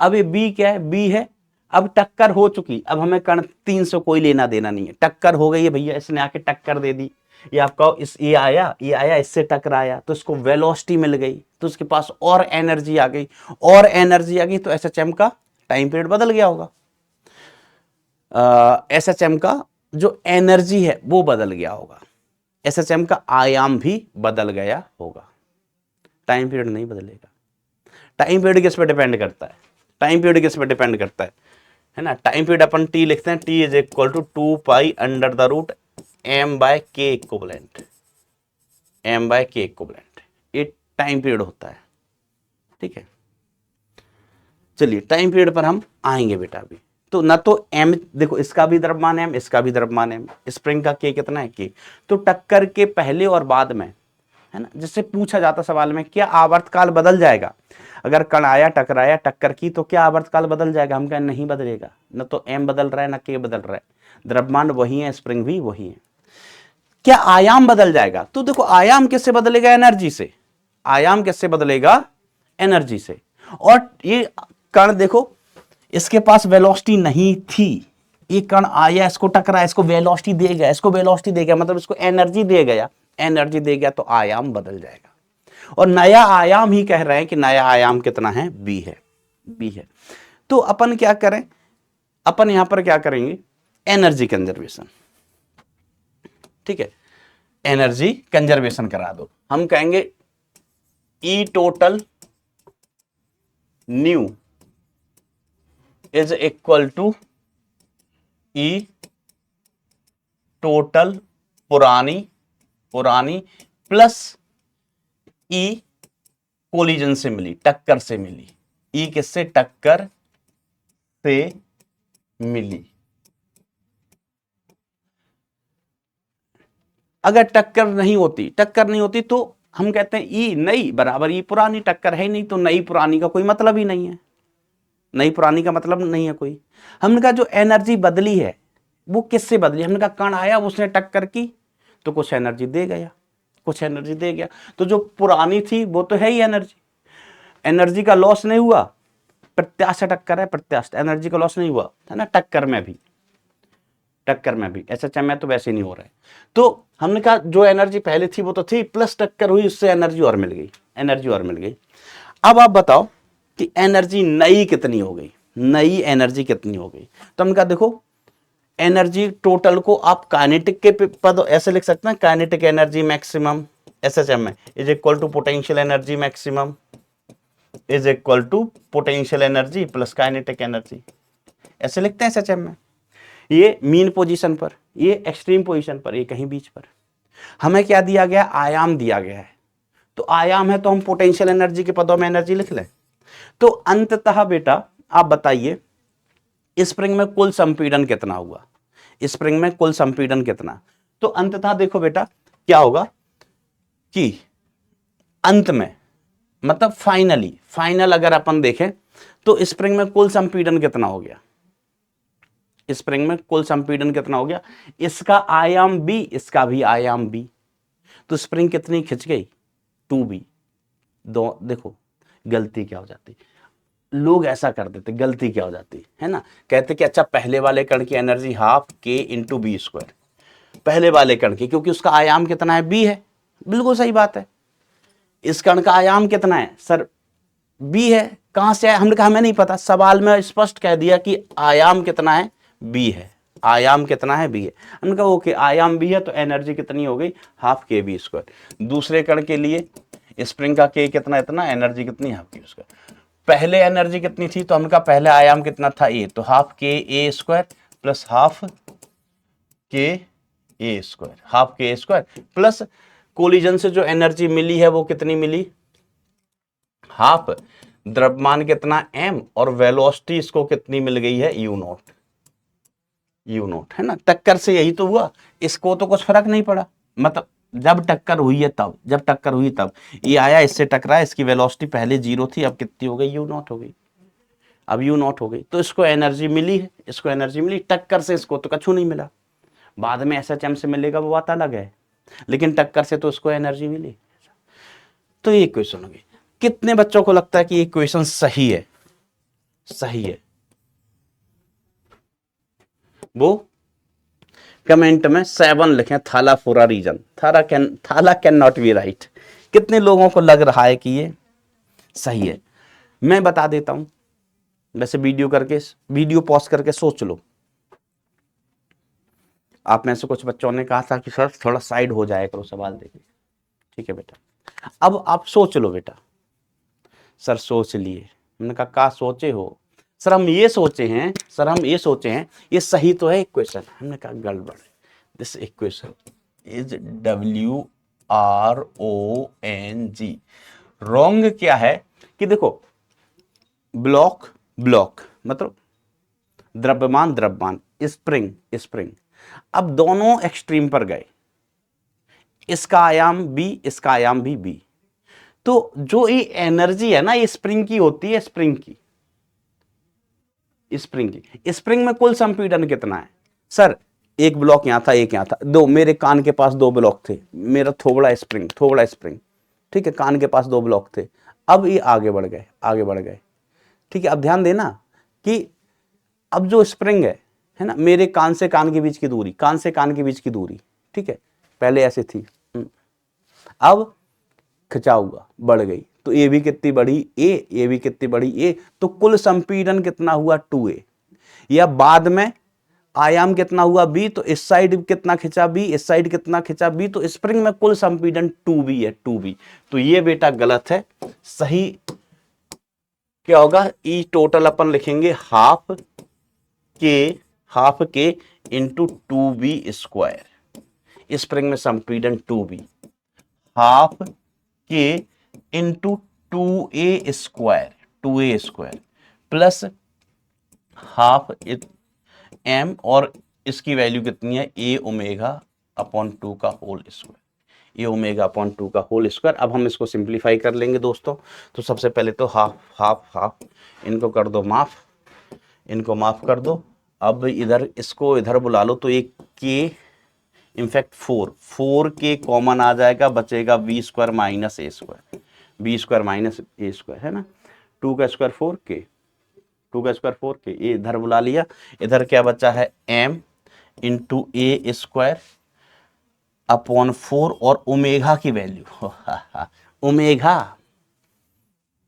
S1: अब ये b क्या है, b है, अब टक्कर हो चुकी, अब हमें कण 3 से कोई लेना देना नहीं है, टक्कर हो गई है भैया, इसने आके टक्कर दे दी, ये आपका ये आया इससे टकराया, तो इसको वेलोसिटी मिल गई, तो उसके पास और एनर्जी आ गई, और एनर्जी आ गई, तो SHM का टाइम पीरियड बदल गया होगा, SHM का जो एनर्जी है वो बदल गया होगा, एसएचएम का आयाम भी बदल गया होगा, टाइम पीरियड नहीं बदलेगा। टाइम पीरियड किस पे डिपेंड करता है, टाइम पीरियड किस पे डिपेंड करता है ना। टाइम पीरियड अपन टी लिखते हैं, t is equal to 2 pi under the root m by k equivalent, m by k equivalent, ये टाइम पीरियड होता है। ठीक है, चलिए टाइम पीरियड पर हम आएंगे बेटा अभी। तो ना तो एम, देखो इसका भी द्रव्यमान एम, इसका भी द्रव्यमान एम, स्प्रिंग का के कितना है के। तो टक्कर के पहले और बाद में, है ना, जिससे पूछा जाता सवाल में क्या आवर्तकाल बदल जाएगा, अगर कण आया टकराया टक्कर की तो क्या आवर्तकाल बदल जाएगा, हम कहें नहीं बदलेगा, न तो एम बदल रहा है ना के बदल रहा है, द्रव्यमान वही है, स्प्रिंग भी वही है। क्या आयाम बदल जाएगा, तो देखो आयाम किससे बदलेगा, एनर्जी से, आयाम किससे बदलेगा, एनर्जी से। और ये कण देखो इसके पास वेलोसिटी नहीं थी, ये कण आया इसको टकराया, इसको वेलोसिटी दे गया, इसको वेलोसिटी दे गया, मतलब इसको एनर्जी दे गया, एनर्जी दे गया तो आयाम बदल जाएगा। और नया आयाम ही कह रहे हैं कि नया आयाम कितना है, बी है, बी है। तो अपन क्या करें, अपन यहां पर क्या करेंगे, एनर्जी कंजर्वेशन। ठीक है, एनर्जी कंजर्वेशन करा दो, हम कहेंगे E total new is equal to E total पुरानी, पुरानी प्लस ई कोलिजन से मिली, टक्कर से मिली, ई किससे, टक्कर से मिली। अगर टक्कर नहीं होती, टक्कर नहीं होती तो हम कहते हैं ई नई बराबर ई पुरानी, टक्कर है नहीं तो नई पुरानी का कोई मतलब ही नहीं है, नई पुरानी का मतलब नहीं है कोई। हमने कहा जो एनर्जी बदली है वो किससे बदली, हमने कहा कण आया उसने टक्कर की तो कुछ एनर्जी दे गया, कुछ एनर्जी दे गया, तो जो पुरानी थी वो तो है ही एनर्जी, एनर्जी का लॉस नहीं हुआ, प्रत्यास्थ टक्कर है, प्रत्यास्थ एनर्जी का लॉस नहीं हुआ, है ना। टक्कर में भी, टक्कर में भी, एसएचएम में तो वैसे नहीं हो रहा है। तो हमने कहा जो एनर्जी पहले थी वो तो थी, प्लस टक्कर हुई उससे एनर्जी और मिल गई, एनर्जी और मिल गई। अब आप बताओ कि एनर्जी नई कितनी हो गई, नई एनर्जी कितनी हो गई। तो हमने कहा देखो एनर्जी टोटल को आप काइनेटिक के पद ऐसे लिख सकते हैं, काइनेटिक एनर्जी मैक्सिमम एसएचएम में is equal to potential energy maximum is equal to potential energy plus kinetic energy, ऐसे लिखते हैं एसएचएम में। ये मीन पोजीशन पर, ये एक्सट्रीम पोजीशन पर, ये कहीं बीच पर। हमें क्या दिया गया, आयाम दिया गया है, तो आयाम है तो हम पोटेंशियल एनर्जी के पदों में एनर्जी लिख लें। तो अंततः बेटा आप बताइए स्प्रिंग में कुल संपीड़न कितना हुआ, स्प्रिंग में कुल संपीड़न कितना। तो अंततः देखो बेटा क्या होगा कि अंत में, मतलब फाइनली, फाइनल अगर अपन देखें तो स्प्रिंग में कुल संपीड़न कितना हो गया, स्प्रिंग में कुल संपीड़न कितना हो गया, इसका आयाम बी, इसका भी आयाम बी, तो स्प्रिंग कितनी खिंच गई, 2b। दो देखो गलती क्या हो जाती, लोग ऐसा कर देते, गलती क्या हो जाती है ना, कहते कि अच्छा पहले वाले कण की एनर्जी हाफ के इंटू बी स्क्वायर, पहले वाले कण की, क्योंकि उसका आयाम कितना है, बी है, बिल्कुल सही बात है। इस कण का आयाम कितना है सर, बी है, कहां से आया, हमने कहा हमें नहीं पता, सवाल में स्पष्ट कह दिया कि आयाम कितना है, बी है, आयाम कितना है, बी है। हमने कहा ओके आयाम बी है तो एनर्जी कितनी हो गई, हाफ के बी स्क्वायर। दूसरे कण के लिए स्प्रिंग का के कितना, इतना, एनर्जी कितनी, हाफ के स्क्वायर। पहले एनर्जी कितनी थी, तो हमने कहा पहले आयाम कितना था, ए, तो हाफ के ए स्क्वायर प्लस हाफ के ए स्क्वायर, हाफ के ए स्क्वायर प्लस कोलिजन से जो एनर्जी मिली है वो कितनी मिली, हाफ, द्रव्यमान कितना m और वेलोसिटी इसको कितनी मिल गई है, u नॉट, u नॉट, है ना। टक्कर से यही तो हुआ, इसको तो कुछ फर्क नहीं पड़ा, मतलब जब टक्कर हुई है तब, जब टक्कर हुई तब ये आया इससे टकराया, इसकी वेलोसिटी पहले 0 थी, अब कितनी हो गई, u नॉट हो गई, अब u नॉट हो गई, तो इसको एनर्जी मिली है, इसको एनर्जी मिली, टक्कर से इसको तो कछु नहीं मिला, बाद में एसएचएम से मिलेगा वो बात अलग है, लेकिन टक्कर से तो उसको एनर्जी मिली। तो ये क्वेश्चन हो गई। कितने बच्चों को लगता है कि ये क्वेश्चन सही है, सही है, वो कमेंट में 7 लिखें, थाला फॉर अ रीजन, थाला कैन नॉट बी राइट। कितने लोगों को लग रहा है कि ये सही है, मैं बता देता हूं, वैसे वीडियो पॉज करके सोच लो। आप में से कुछ बच्चों ने कहा था कि सर थोड़ा साइड हो जाए करो सवाल देखिए, ठीक है बेटा। अब आप सोच लो बेटा। सर सोच लिए। हमने कहा सोचे हो? सर हम ये सोचे हैं, सर हम ये सोचे हैं, ये सही तो है इक्वेशन। हमने कहा गड़बड़ है। This equation is WRONG। Wrong क्या है कि देखो, ब्लॉक ब्लॉक मतलब द्रव्यमान द्रव्यमान, स्प्रिंग स्प्रिंग। अब दोनों एक्सट्रीम पर गए, इसका आयाम बी, इसका आयाम भी बी। तो जो ये एनर्जी है ना, ये स्प्रिंग की होती है, स्प्रिंग की, स्प्रिंग की। स्प्रिंग में कुल संपीड़न कितना है? सर एक ब्लॉक यहां था, एक यहां था, दो, मेरे कान के पास दो ब्लॉक थे, मेरा थोबड़ा स्प्रिंग, थोबड़ा स्प्रिंग, ठीक है, कान के पास दो ब्लॉक थे। अब ये आगे बढ़ गए, आगे बढ़ गए, ठीक है। अब ध्यान देना कि अब जो स्प्रिंग है ना, मेरे कान से कान के बीच की दूरी, कान से कान के बीच की दूरी, ठीक है, पहले ऐसे थी, अब खिंचाव हुआ, बढ़ गई, तो ये भी कितनी बढ़ी ए, ये भी कितनी बढ़ी ए, तो कुल संपीड़न कितना हुआ 2a। या बाद में आयाम कितना हुआ b, तो इस साइड कितना खिंचा b, इस साइड कितना खिंचा b, तो स्प्रिंग में कुल संपीड़न 2b है, 2b। तो ये बेटा गलत है। सही क्या होगा? ई टोटल अपन लिखेंगे हाफ के इंटू 2b²। स्प्रिंग में संपीड़न 2b, हाफ के into 2a² plus half m, और इसकी वैल्यू कितनी है? a ओमेगा अपॉन 2 का whole square, a omega upon 2 का होल स्क्वायर। अब हम इसको सिंप्लीफाई कर लेंगे दोस्तों। तो सबसे पहले तो हाफ हाफ हाफ, इनको कर दो माफ, इनको माफ कर दो। अब इधर इसको इधर बुला लो, तो एक के इनफैक्ट 4 के कॉमन आ जाएगा, बचेगा b² minus a², b² minus a², है ना। 2 का स्क्वायर 4k, 2 का स्क्वायर 4k, ये इधर बुला लिया। इधर क्या बचा है? m इंटू a² अपॉन 4, और ओमेगा की वैल्यू ओमेगा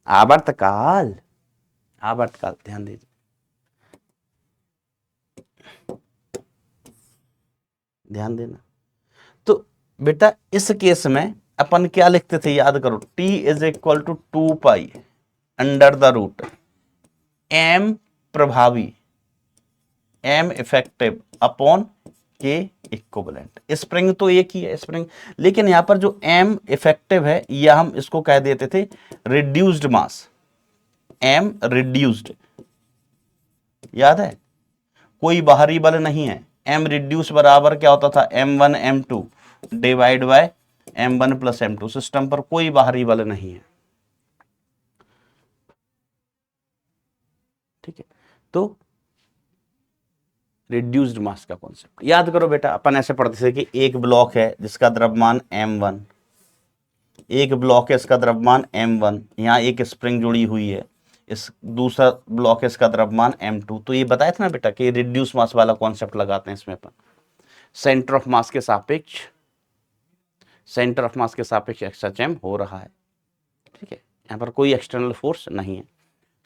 S1: आवर्तकाल, आवर्तकाल ध्यान दीजिए, ध्यान देना। तो बेटा इस केस में अपन क्या लिखते थे, याद करो, t is equal to 2 pi under the root m प्रभावी, m effective upon k equivalent. Spring तो एक ही है स्प्रिंग, लेकिन यहां पर जो m इफेक्टिव है, या हम इसको कह देते थे रिड्यूस्ड मास, m रिड्यूस्ड, याद है, कोई बाहरी बल नहीं है। m रिड्यूस बराबर क्या होता था? m1 m2 divide by m1 plus m2। System पर कोई बाहरी बल नहीं है, ठीक है। तो रिड्यूस्ड मास का कॉन्सेप्ट याद करो बेटा। अपन ऐसे पढ़ते थे कि एक ब्लॉक है जिसका द्रव्यमान m1, एक ब्लॉक है इसका द्रव्यमान m1, यहाँ एक स्प्रिंग जुड़ी हुई है, इस दूसरा ब्लॉक है इसका द्रव्यमान m2। तो ये बताया था ना बेटा कि रिड्यूस मास वाला कॉन्सेप्ट लगाते हैं इसमें अपन। सेंटर ऑफ मास के सापेक्ष, सेंटर ऑफ मास के सापेक्ष एक्सएचएम हो रहा है, ठीक है, यहाँ पर कोई एक्सटर्नल फोर्स नहीं है।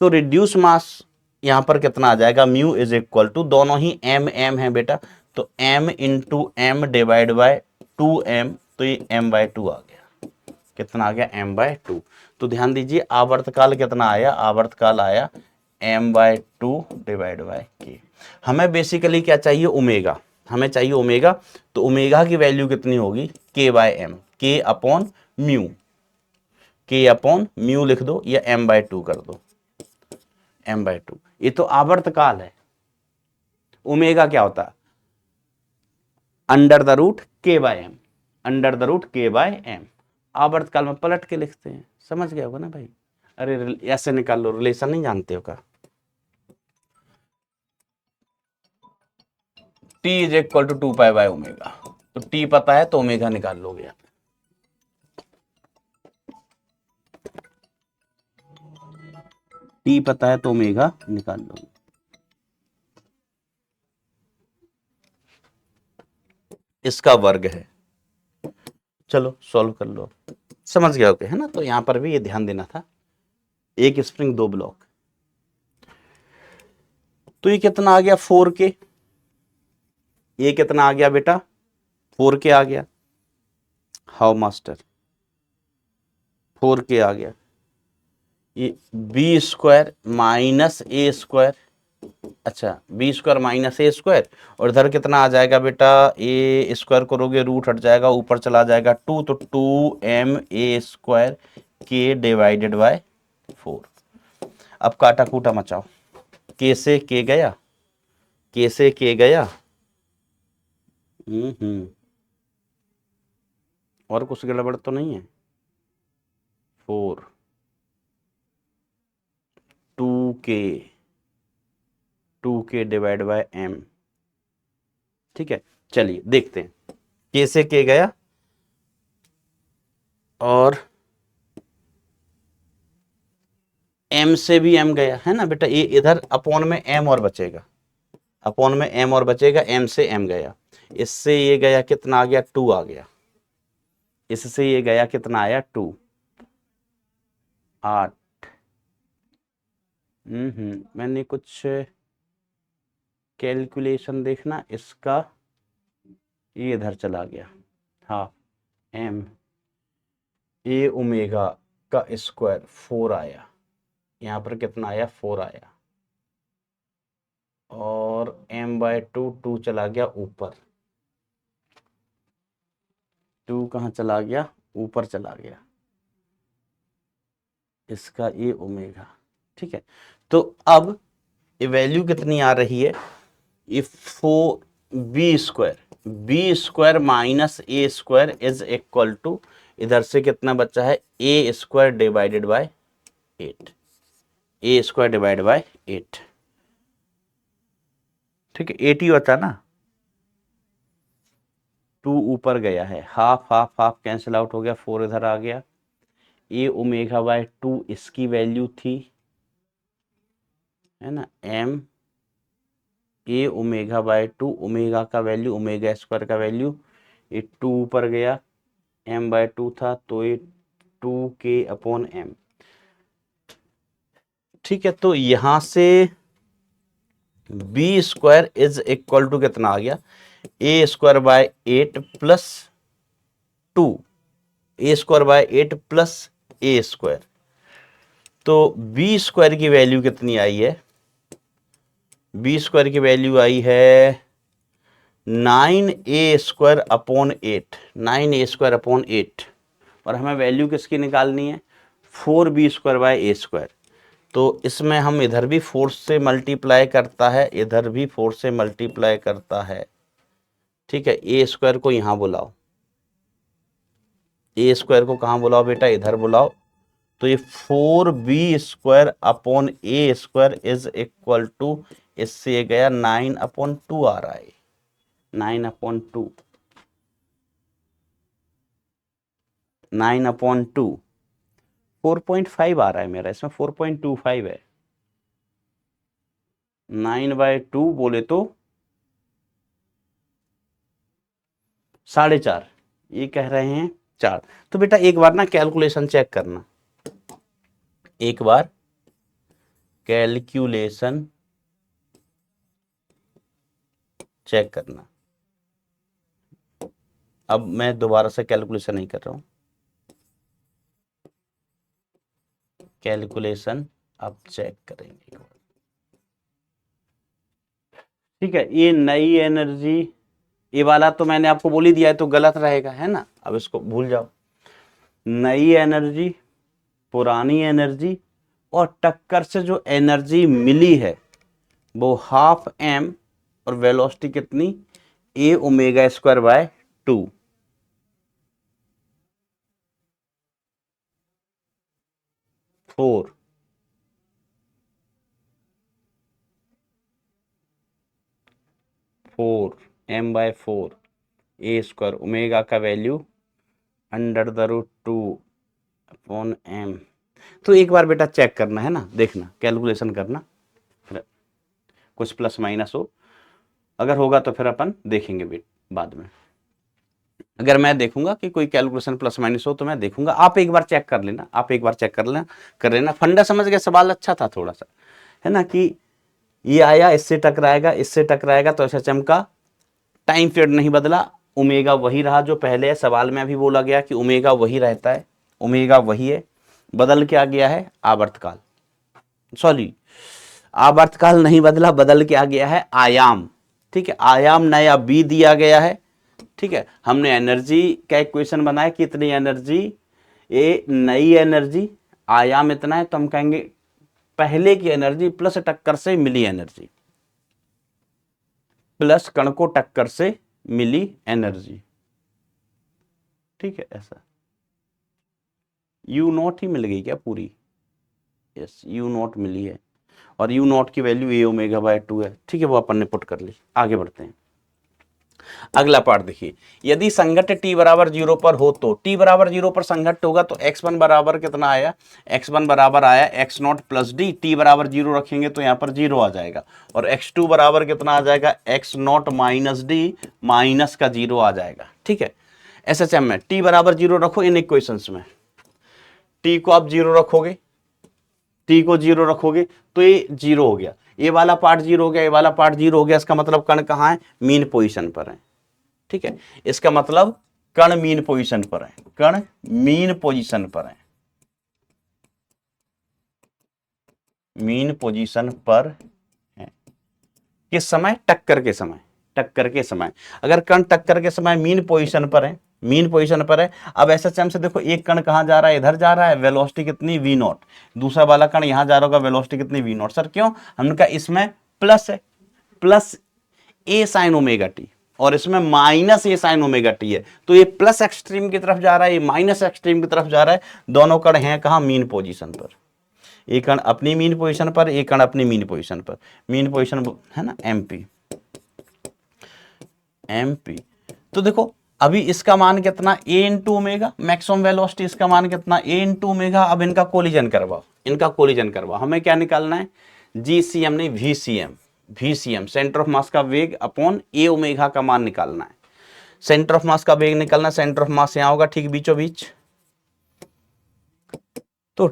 S1: तो रिड्यूस मास यहां पर कितना आ जाएगा? म्यू इज इक्वल टू, दोनों ही m m है बेटा, तो m into M divide by 2m, तो ये m/2 आ गया। कितना आ गया? m/2। तो ध्यान दीजिए आवर्तकाल कितना आया? आवर्तकाल आया m/2 डिवाइड बाय k। हमें बेसिकली क्या चाहिए? ओमेगा, हमें चाहिए ओमेगा। तो ओमेगा की वैल्यू कितनी होगी? k/m, k upon mu, k upon mu लिख दो, या m/2 कर दो, m/2। ये तो आवर्तकाल है। ओमेगा क्या होता है? Under the root k/m, under the root k/m। आवर्तकाल में पलट के लिखते हैं, समझ गए होगा ना भाई। अरे ऐसे निकाल लो, रिलेशन नहीं जानते हो का। t is equal to 2 pi by omega, तो t पता है तो ओमेगा निकाल लोगे। t पता है तो ओमेगा निकाल लोगे। इसका वर्ग है। चलो सॉल्व कर लो, समझ गया होगे, है ना। तो यहां पर भी ये ध्यान देना था, एक स्प्रिंग दो ब्लॉक। तो ये कितना आ गया? 4k, ये कितना आ गया बेटा, 4k आ गया। हाउ मास्टर, 4k आ गया। ये B square minus a square, अच्छा B square minus a square, और इधर कितना आ जाएगा बेटा, ए स्क्वायर करोगे रूट हट जाएगा, ऊपर चला जाएगा 2, तो 2ma² के डिवाइडेड बाय 4। अब काटा कूटा मचाओ, के से के गया, के से के गया, और कुछ गड़बड़ तो नहीं है। 4 2k डिवाइड बाय m, ठीक है। चलिए देखते हैं, के से के गया और m से भी m गया है ना बेटा, ये इधर अपॉन में m और बचेगा, अपॉन में m और बचेगा, m से m गया, इससे ये गया कितना आ गया, 2 आ गया, इससे ये गया कितना आया, 2, 8। मैंने कुछ कैलकुलेशन देखना इसका, ये इधर चला गया, हाँ m ए ओमेगा का स्क्वायर 4 आया, यहाँ पर कितना आया, 4 आया, और m/2 2 चला गया ऊपर, 2 कहाँ चला गया, ऊपर चला गया, इसका ये ओमेगा, ठीक है। तो अब ये वैल्यू कितनी आ रही है, ये 4b² minus a square is equal to, इधर से कितना बचा है, a² divided by 8, a² divide by 8, ठीक है। 8 ही बचा ना, 2 ऊपर गया है, half half half cancel out हो गया, 4 इधर आ गया, ए ओमेगा बाय 2 इसकी वैल्यू थी, है ना, m A omega by 2, omega का वैल्यू, ओमेगा स्क्वायर का वैल्यू, ये 2 ऊपर गया, m/2 था, तो ये 2k/m, ठीक है। तो यहां से b² इज इक्वल टू कितना आ गया, a² bye 8 plus 2, a² bye 8 plus a², तो b² की वैल्यू कितनी आई है, b² की वैल्यू आई है 9a² 8, और हमें वैल्यू किसकी निकालनी है, 4b² बाय a², तो इसमें हम इधर भी 4 से मल्टीप्लाई करता है, इधर भी 4 से मल्टीप्लाई करता है, ठीक है। a² को यहां बुलाओ, a² को कहां बुलाओ बेटा, इधर बुलाओ, तो ये 4b² a² is equal to, इससे ये गया 9/2 आ रहा है, 9/2, 9/2, 4.5 आ रहा है मेरा, इसमें 4.25 है, 9/2 बोले तो 4.5, ये कह रहे हैं 4। तो बेटा एक बार ना कैलकुलेशन चेक करना, एक बार कैलकुलेशन चेक करना, अब मैं दोबारा से कैलकुलेशन नहीं कर रहा हूं, कैलकुलेशन अब चेक करेंगे, ठीक है। ये नई एनर्जी, ये वाला तो मैंने आपको बोल ही दिया है, तो गलत रहेगा, है ना, अब इसको भूल जाओ। नई एनर्जी, पुरानी एनर्जी, और टक्कर से जो एनर्जी मिली है वो हाफ m, और वेलोसिटी कितनी, a ओमेगा² बाय 2, 4, m/4 a² ओमेगा का वैल्यू √2/m। तो एक बार बेटा चेक करना है ना, देखना कैलकुलेशन करना, फिर कुछ प्लस माइनस हो, अगर होगा तो फिर अपन देखेंगे बाद में, अगर मैं देखूंगा कि कोई कैलकुलेशन प्लस माइनस हो तो मैं देखूंगा, आप एक बार चेक कर लेना, आप एक बार चेक कर लेना। फंडा समझ गए, सवाल अच्छा था थोड़ा सा, है ना, कि ये आया इससे टकराएगा, इससे टकराएगा, तो ऐसा चमका टाइम पीरियड नहीं बदला, ओमेगा वही रहा जो पहले है, सवाल में अभी बोला गया कि ओमेगा वही रहता है, ओमेगा वही है, बदल क्या गया है आवर्तकाल, सॉरी आवर्तकाल नहीं बदला, बदल क्या गया है आयाम, ठीक है, आयाम नया बी दिया गया है, ठीक है। हमने एनर्जी का इक्वेशन बनाया, कितनी एनर्जी, ए नई एनर्जी, आयाम इतना है, तो हम कहेंगे पहले की एनर्जी प्लस टक्कर से मिली एनर्जी, प्लस कण को टक्कर से मिली एनर्जी, ठीक है। ऐसा यू नॉट ही मिल गई क्या पूरी, यस यू नॉट मिली है, और यू नॉट की वैल्यू ए ओमेगा बाय 2 है, ठीक है, वो अपन ने पुट कर ली। आगे बढ़ते हैं, अगला पार्ट देखिए, यदि संघट t बराबर 0 पर हो तो t बराबर 0 पर संघट होगा तो x1 बराबर कितना आया, x1 बराबर आया x0 प्लस डी, t बराबर 0 रखेंगे तो यहाँ पर 0 आ जाएगा, और x2 बराबर कितना आ जाएगा x0 माइनस डी, माइनस का 0 आ जाएगा, ठीक है। SHM में t बराबर 0 रखो इन इक्वेशंस में, t को आप 0 रखोगे, t को 0 रखोगे तो ये 0 हो गया, ये वाला पार्ट 0 हो गया, ये वाला पार्ट 0 हो गया, इसका मतलब कण कहाँ है, मीन पोजीशन पर है, ठीक है। इसका मतलब कण मीन पोजीशन पर है, कण मीन पोजीशन पर है, मीन पोजीशन पर है, किस समय, टक्कर के समय, टक्कर के समय, अगर कण टक्कर के समय मीन पोजीशन पर है, मीन पोजीशन पर है। अब SHM से देखो, एक कण कहां जा रहा है, इधर जा रहा है, वेलोसिटी कितनी v नॉट, दूसरा वाला कण यहां जा रहा होगा, वेलोसिटी कितनी v नॉट, सर क्यों, हमने कहा इसमें प्लस है, plus a sin omega T, और इसमें minus a sin omega T है, तो ये प्लस एक्सट्रीम की तरफ जा रहा है, ये माइनस एक्सट्रीम की तरफ जा रहा है, दोनों कण हैं कहां, मीन पोजीशन पर, एक कण अपनी मीन पोजीशन पर, एक कण अपनी मीन पोजीशन पर, मीन पोजीशन है ना MP, MP। तो देखो अभी इसका मान कितना, a into omega, maximum velocity इसका मान कितना, a इंटू ओमेगा। अब इनका कोलिजन करवाओ, इनका कोलिजन करवाओ, हमें क्या निकालना है, GCM नहीं VCM, VCM सेंटर ऑफ मास का वेग अपॉन a ओमेगा का मान निकालना है, सेंटर ऑफ मास का वेग निकालना, सेंटर ऑफ मास यहां होगा ठीक बीचों बीच, तो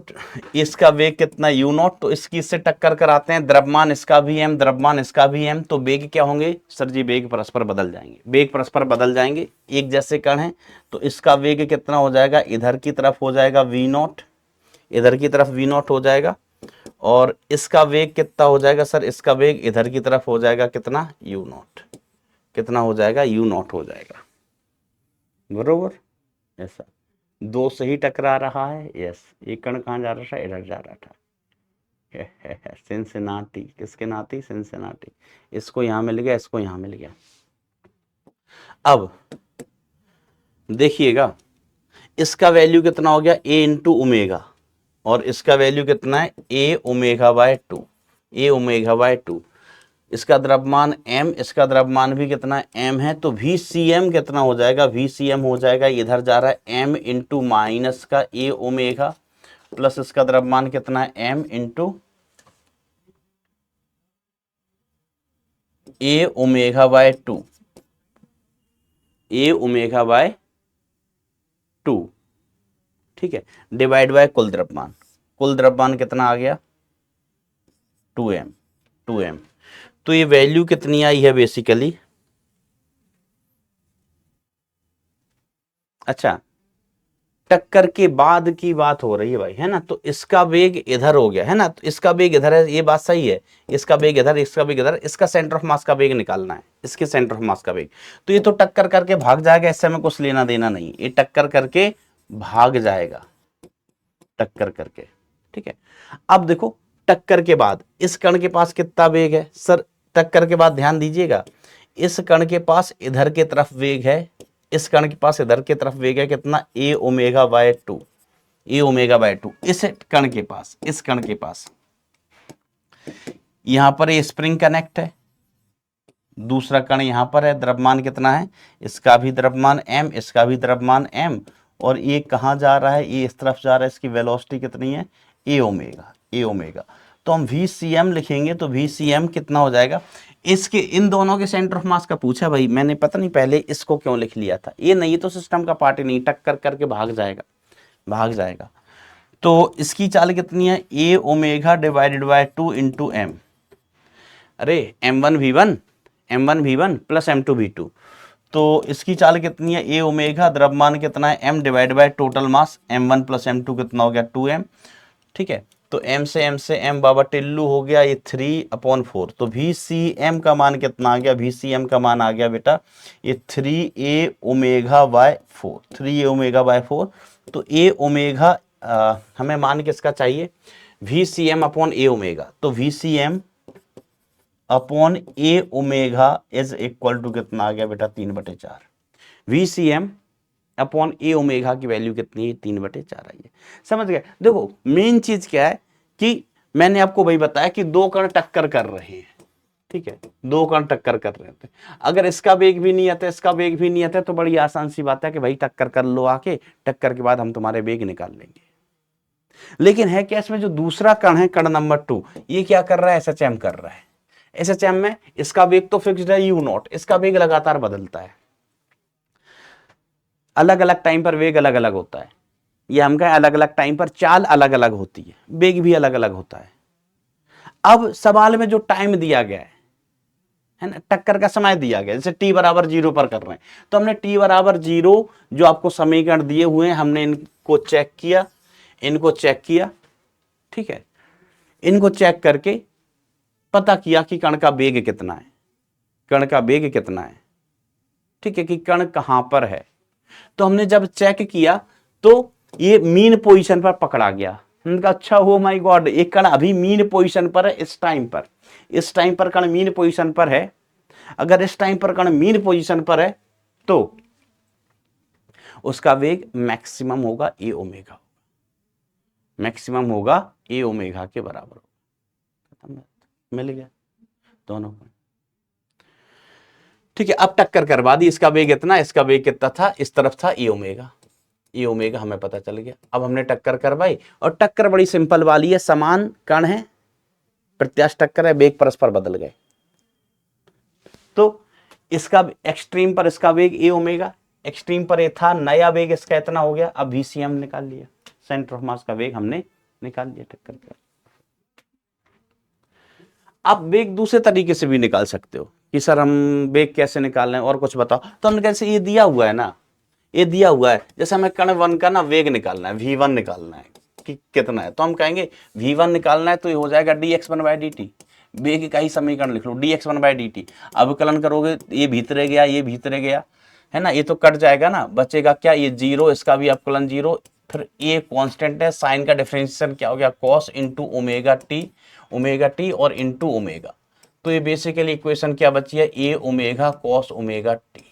S1: इसका वेग कितना u नॉट, तो इसकी इससे टक्कर कराते हैं, द्रव्यमान इसका भी m, द्रव्यमान इसका भी m, तो वेग क्या होंगे सर जी, वेग परस्पर बदल जाएंगे, वेग परस्पर बदल जाएंगे, एक जैसे कण हैं, तो इसका वेग कितना हो जाएगा, इधर की तरफ हो जाएगा v नॉट, इधर की तरफ v नॉट हो जाएगा, और इसका वेग कितना हो जाएगा सर, इसका वेग इधर की तरफ हो जाएगा कितना, u नॉट, कितना हो जाएगा, u नॉट हो जाएगा, बरोबर। ऐसा दो से ही टकरा रहा है, यस, एक कण कहाँ जा रहा था, इधर जा रहा था, सिंसिनाटी, किसके नाती, सिंसिनाटी, इसको यहां मिल गया, इसको यहां मिल गया। अब देखिएगा इसका वैल्यू कितना हो गया, a इंटू ओमेगा, और इसका वैल्यू कितना है, a omega by 2, a omega by 2, इसका द्रव्यमान m, इसका द्रव्यमान भी कितना m है, तो VCM कितना हो जाएगा, VCM हो जाएगा, इधर जा रहा है m इंटू माइनस का a ओमेगा, प्लस इसका द्रव्यमान कितना है m into a omega by 2, a omega by 2, ठीक है, डिवाइड बाय कुल द्रव्यमान, कुल द्रव्यमान कितना आ गया 2m, 2m। तो ये वैल्यू कितनी आई है बेसिकली, अच्छा टक्कर के बाद की बात हो रही है भाई, है ना, तो इसका वेग इधर हो गया है ना, तो इसका वेग इधर है, ये बात सही है, इसका वेग इधर, इसका वेग इधर, इसका सेंटर ऑफ मास का वेग निकालना है, इसके सेंटर ऑफ मास का वेग, तो ये तो टक्कर करके भाग जाएगा, इससे हमें कुछ लेना देना नहीं, ये टक्कर करके भाग जाएगा, टक्कर करके, ठीक है। अब देखो टक्कर के बाद इस कण के पास कितना वेग है सर, टक्कर के बाद ध्यान दीजिएगा, इस कण के पास इधर के तरफ वेग है, इस कण के पास इधर की तरफ वेग है कितना, a omega by 2, a omega by 2, इस कण के पास, इस कण के पास यहां पर ये स्प्रिंग कनेक्ट है, दूसरा कण यहां पर है, द्रव्यमान कितना है, इसका भी द्रव्यमान m, इसका भी द्रव्यमान m, और ये कहां जा रहा है, ये इस तरफ जा रहा है, इसकी वेलोसिटी कितनी है, a ओमेगा, a ओमेगा, तो हम VCM लिखेंगे, तो VCM कितना हो जाएगा, इसके इन दोनों के सेंटर ऑफ मास का पूछा भाई मैंने, पता नहीं पहले इसको क्यों लिख लिया था, ये नहीं तो सिस्टम का पार्ट ही नहीं, टक्कर करके भाग जाएगा, भाग जाएगा। तो इसकी चाल कितनी है, a omega divided by 2 into m, अरे m1 v1, m1 v1 plus m2 v2। तो इसकी चाल कितनी है, ए ओमेगा, द्रव्यमान कितना है m divide by total mass m1 plus m2 कितना हो गया 2m। ठीक है, तो m से m बाबा टिल्लू हो गया ये 3/4। तो VCM का मान कितना आ गया, VCM का मान आ गया बेटा ये 3a omega by 4, 3a omega by 4। तो a ओमेगा हमें मान किसका चाहिए, VCM अपॉन a ओमेगा। तो VCM upon a omega is equal to कितना आ गया बेटा 3/4। VCM अपॉन a ओमेगा की वैल्यू कितनी है, 3/4 आई है। समझ गए। देखो मेन चीज क्या है कि मैंने आपको वही बताया कि दो कण टक्कर कर रहे हैं। ठीक है, दो कण टक्कर कर रहे थे, अगर इसका वेग भी नहीं आता, इसका वेग भी नहीं आता, तो बड़ी आसान सी बात है कि भाई टक्कर कर लो आके, टक्कर के बाद हम तुम्हारे वेग निकाल लेंगे। लेकिन है क्या, इसमें जो दूसरा कण है, कण नंबर 2, ये क्या कर रहा है, SHM कर रहा है। SHM में इसका वेग तो फिक्स्ड है u0, इसका वेग लगातार बदलता है, अलग अलग टाइम पर वेग अलग अलग होता है। ये हम कहें अलग अलग टाइम पर चाल अलग अलग होती है, वेग भी अलग अलग होता है। अब सवाल में जो टाइम दिया गया है ना, टक्कर का समय दिया गया, जैसे t बराबर 0 पर कर रहे हैं, तो हमने t बराबर 0 जो आपको समीकरण दिए हुए हैं, हमने इनको चेक किया, इनको चेक किया। ठीक है, इनको चेक करके पता किया कि कण का वेग कितना है, कण का वेग कितना है। ठीक है, कि कण कहां पर है। तो हमने जब चेक किया तो ये मीन पोजीशन पर पकड़ा गया। हमने कहा अच्छा हो माय गॉड, एक कण अभी मीन पोजीशन पर है, इस टाइम पर, इस टाइम पर कण मीन पोजीशन पर है। अगर इस टाइम पर कण मीन पोजीशन पर है तो उसका वेग मैक्सिमम होगा ए ओमेगा, मैक्सिमम होगा ए ओमेगा के बराबर होगा। मिल गया दोनों को। ठीक है, अब टक्कर करवा दी, इसका वेग इतना, इसका वेग कितना था, इस तरफ था ए ओमेगा, ए ओमेगा हमें पता चल गया। अब हमने टक्कर करवाई, और टक्कर बड़ी सिंपल वाली है, समान कण है, प्रत्याश टक्कर है, वेग परस्पर बदल गए। तो इसका एक्सट्रीम पर इसका वेग ए ओमेगा, एक्सट्रीम पर ए था, नया वेग इसका इतना हो गया। अब VCM निकाल लिया, सेंटर ऑफ मास का वेग हमने निकाल लिया टक्कर कर। आप वेग दूसरे तरीके से भी निकाल सकते हो कि सर हम वेग कैसे निकाल रहे हैं और कुछ बताओ। तो हमने कैसे, ये दिया हुआ है ना, ये दिया हुआ है, जैसे हमें कण 1 का ना वेग निकालना है, V1 निकालना है कि कितना है, तो हम कहेंगे V1 निकालना है तो ये हो जाएगा dx1/dt। वेग का ही समीकरण लिख लो, dx1/dt। अवकलन करोगे, ये भीतरे गया, ये भीतरे गया, है ना, ये तो कट जाएगा ना, बचेगा क्या, ये 0, इसका भी अवकलन 0। फिर ये कांस्टेंट है, साइन का डिफरेंशिएशन क्या हो गया, cos इंटू ओमेगा टी और इंटू ओमेगा। तो ये बेसिकली इक्वेशन क्या बची है, ए ओमेगा cos ओमेगा टी।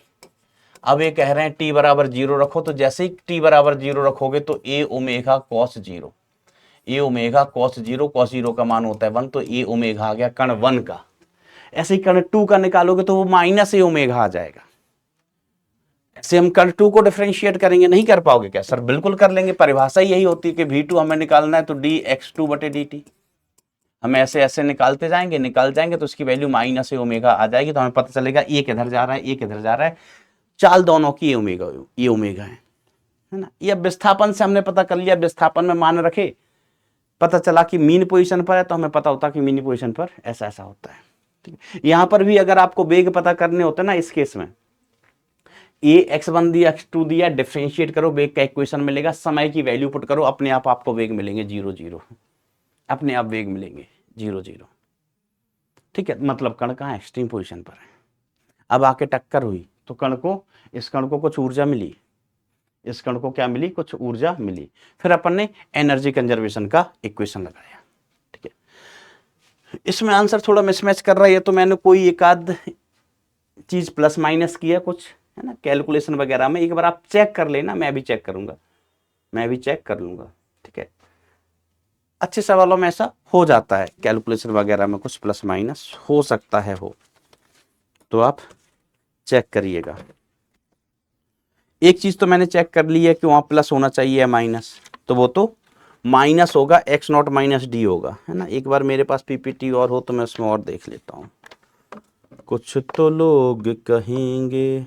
S1: अब ये कह रहे हैं t बराबर 0 रखो, तो जैसे ही t बराबर 0 रखोगे तो ए ओमेगा cos 0, ए ओमेगा cos 0, cos 0 का मान होता है 1, तो ए ओमेगा आ गया कण 1 का। ऐसे ही कण 2 का निकालोगे तो वो माइनस ए ओमेगा आ जाएगा। ऐसे हम कण 2 को डिफरेंशिएट करेंगे, नहीं कर पाओगे क्या सर, बिल्कुल कर लेंगे, परिभाषा यही होती है कि V2 हमें निकालना है तो dx2/dt। हम ऐसे ऐसे निकालते जाएंगे, निकाल जाएंगे, तो उसकी वैल्यू माइनस ए ओमेगा आ जाएगी। तो हमें पता चलेगा ए किधर जा रहा है, ए किधर जा रहा है, चाल दोनों की ए ओमेगा है ना। ये विस्थापन से हमने पता कर लिया, विस्थापन में मान रखे, पता चला कि मीन पोजीशन पर है, तो हमें पता होता कि मीन पोजीशन पर ऐसा ऐसा होता है। यहां पर भी अगर आपको वेग पता करने होते ना, इस केस में ए x1 दिया, x2 दिया, डिफरेंशिएट करो, वेग का इक्वेशन मिलेगा, समय की वैल्यू पुट करो, अपने आप आपको वेग मिलेंगे 0 0, अपने आप वेग मिलेंगे 0 0। ठीक है, मतलब कण कहाँ एक्सट्रीम पोजीशन पर है। अब आके टक्कर हुई तो कण को, इस कण को कुछ ऊर्जा मिली, इस कण को क्या मिली, कुछ ऊर्जा मिली। फिर अपन ने एनर्जी कंजर्वेशन का इक्वेशन लगाया। ठीक है, इसमें आंसर थोड़ा मिसमैच कर रहा है, तो मैंने कोई एक आध चीज प्लस माइनस किया कुछ, है ना, कैलकुलेशन वगैरह में। एक बार आप चेक कर लेना, मैं भी चेक करूंगा, मैं भी चेक कर लूंगा। ठीक है, अच्छे सवालों में ऐसा हो जाता है, कैलकुलेशन वगैरह में कुछ प्लस माइनस हो सकता है हो, तो आप चेक करिएगा। एक चीज तो मैंने चेक कर ली है कि वहां प्लस होना चाहिए या माइनस, तो वो तो माइनस होगा, x0 माइनस डी होगा, है ना। एक बार मेरे पास पीपीटी और हो तो मैं उसमें और देख लेता हूं, कुछ तो लोग कहेंगे।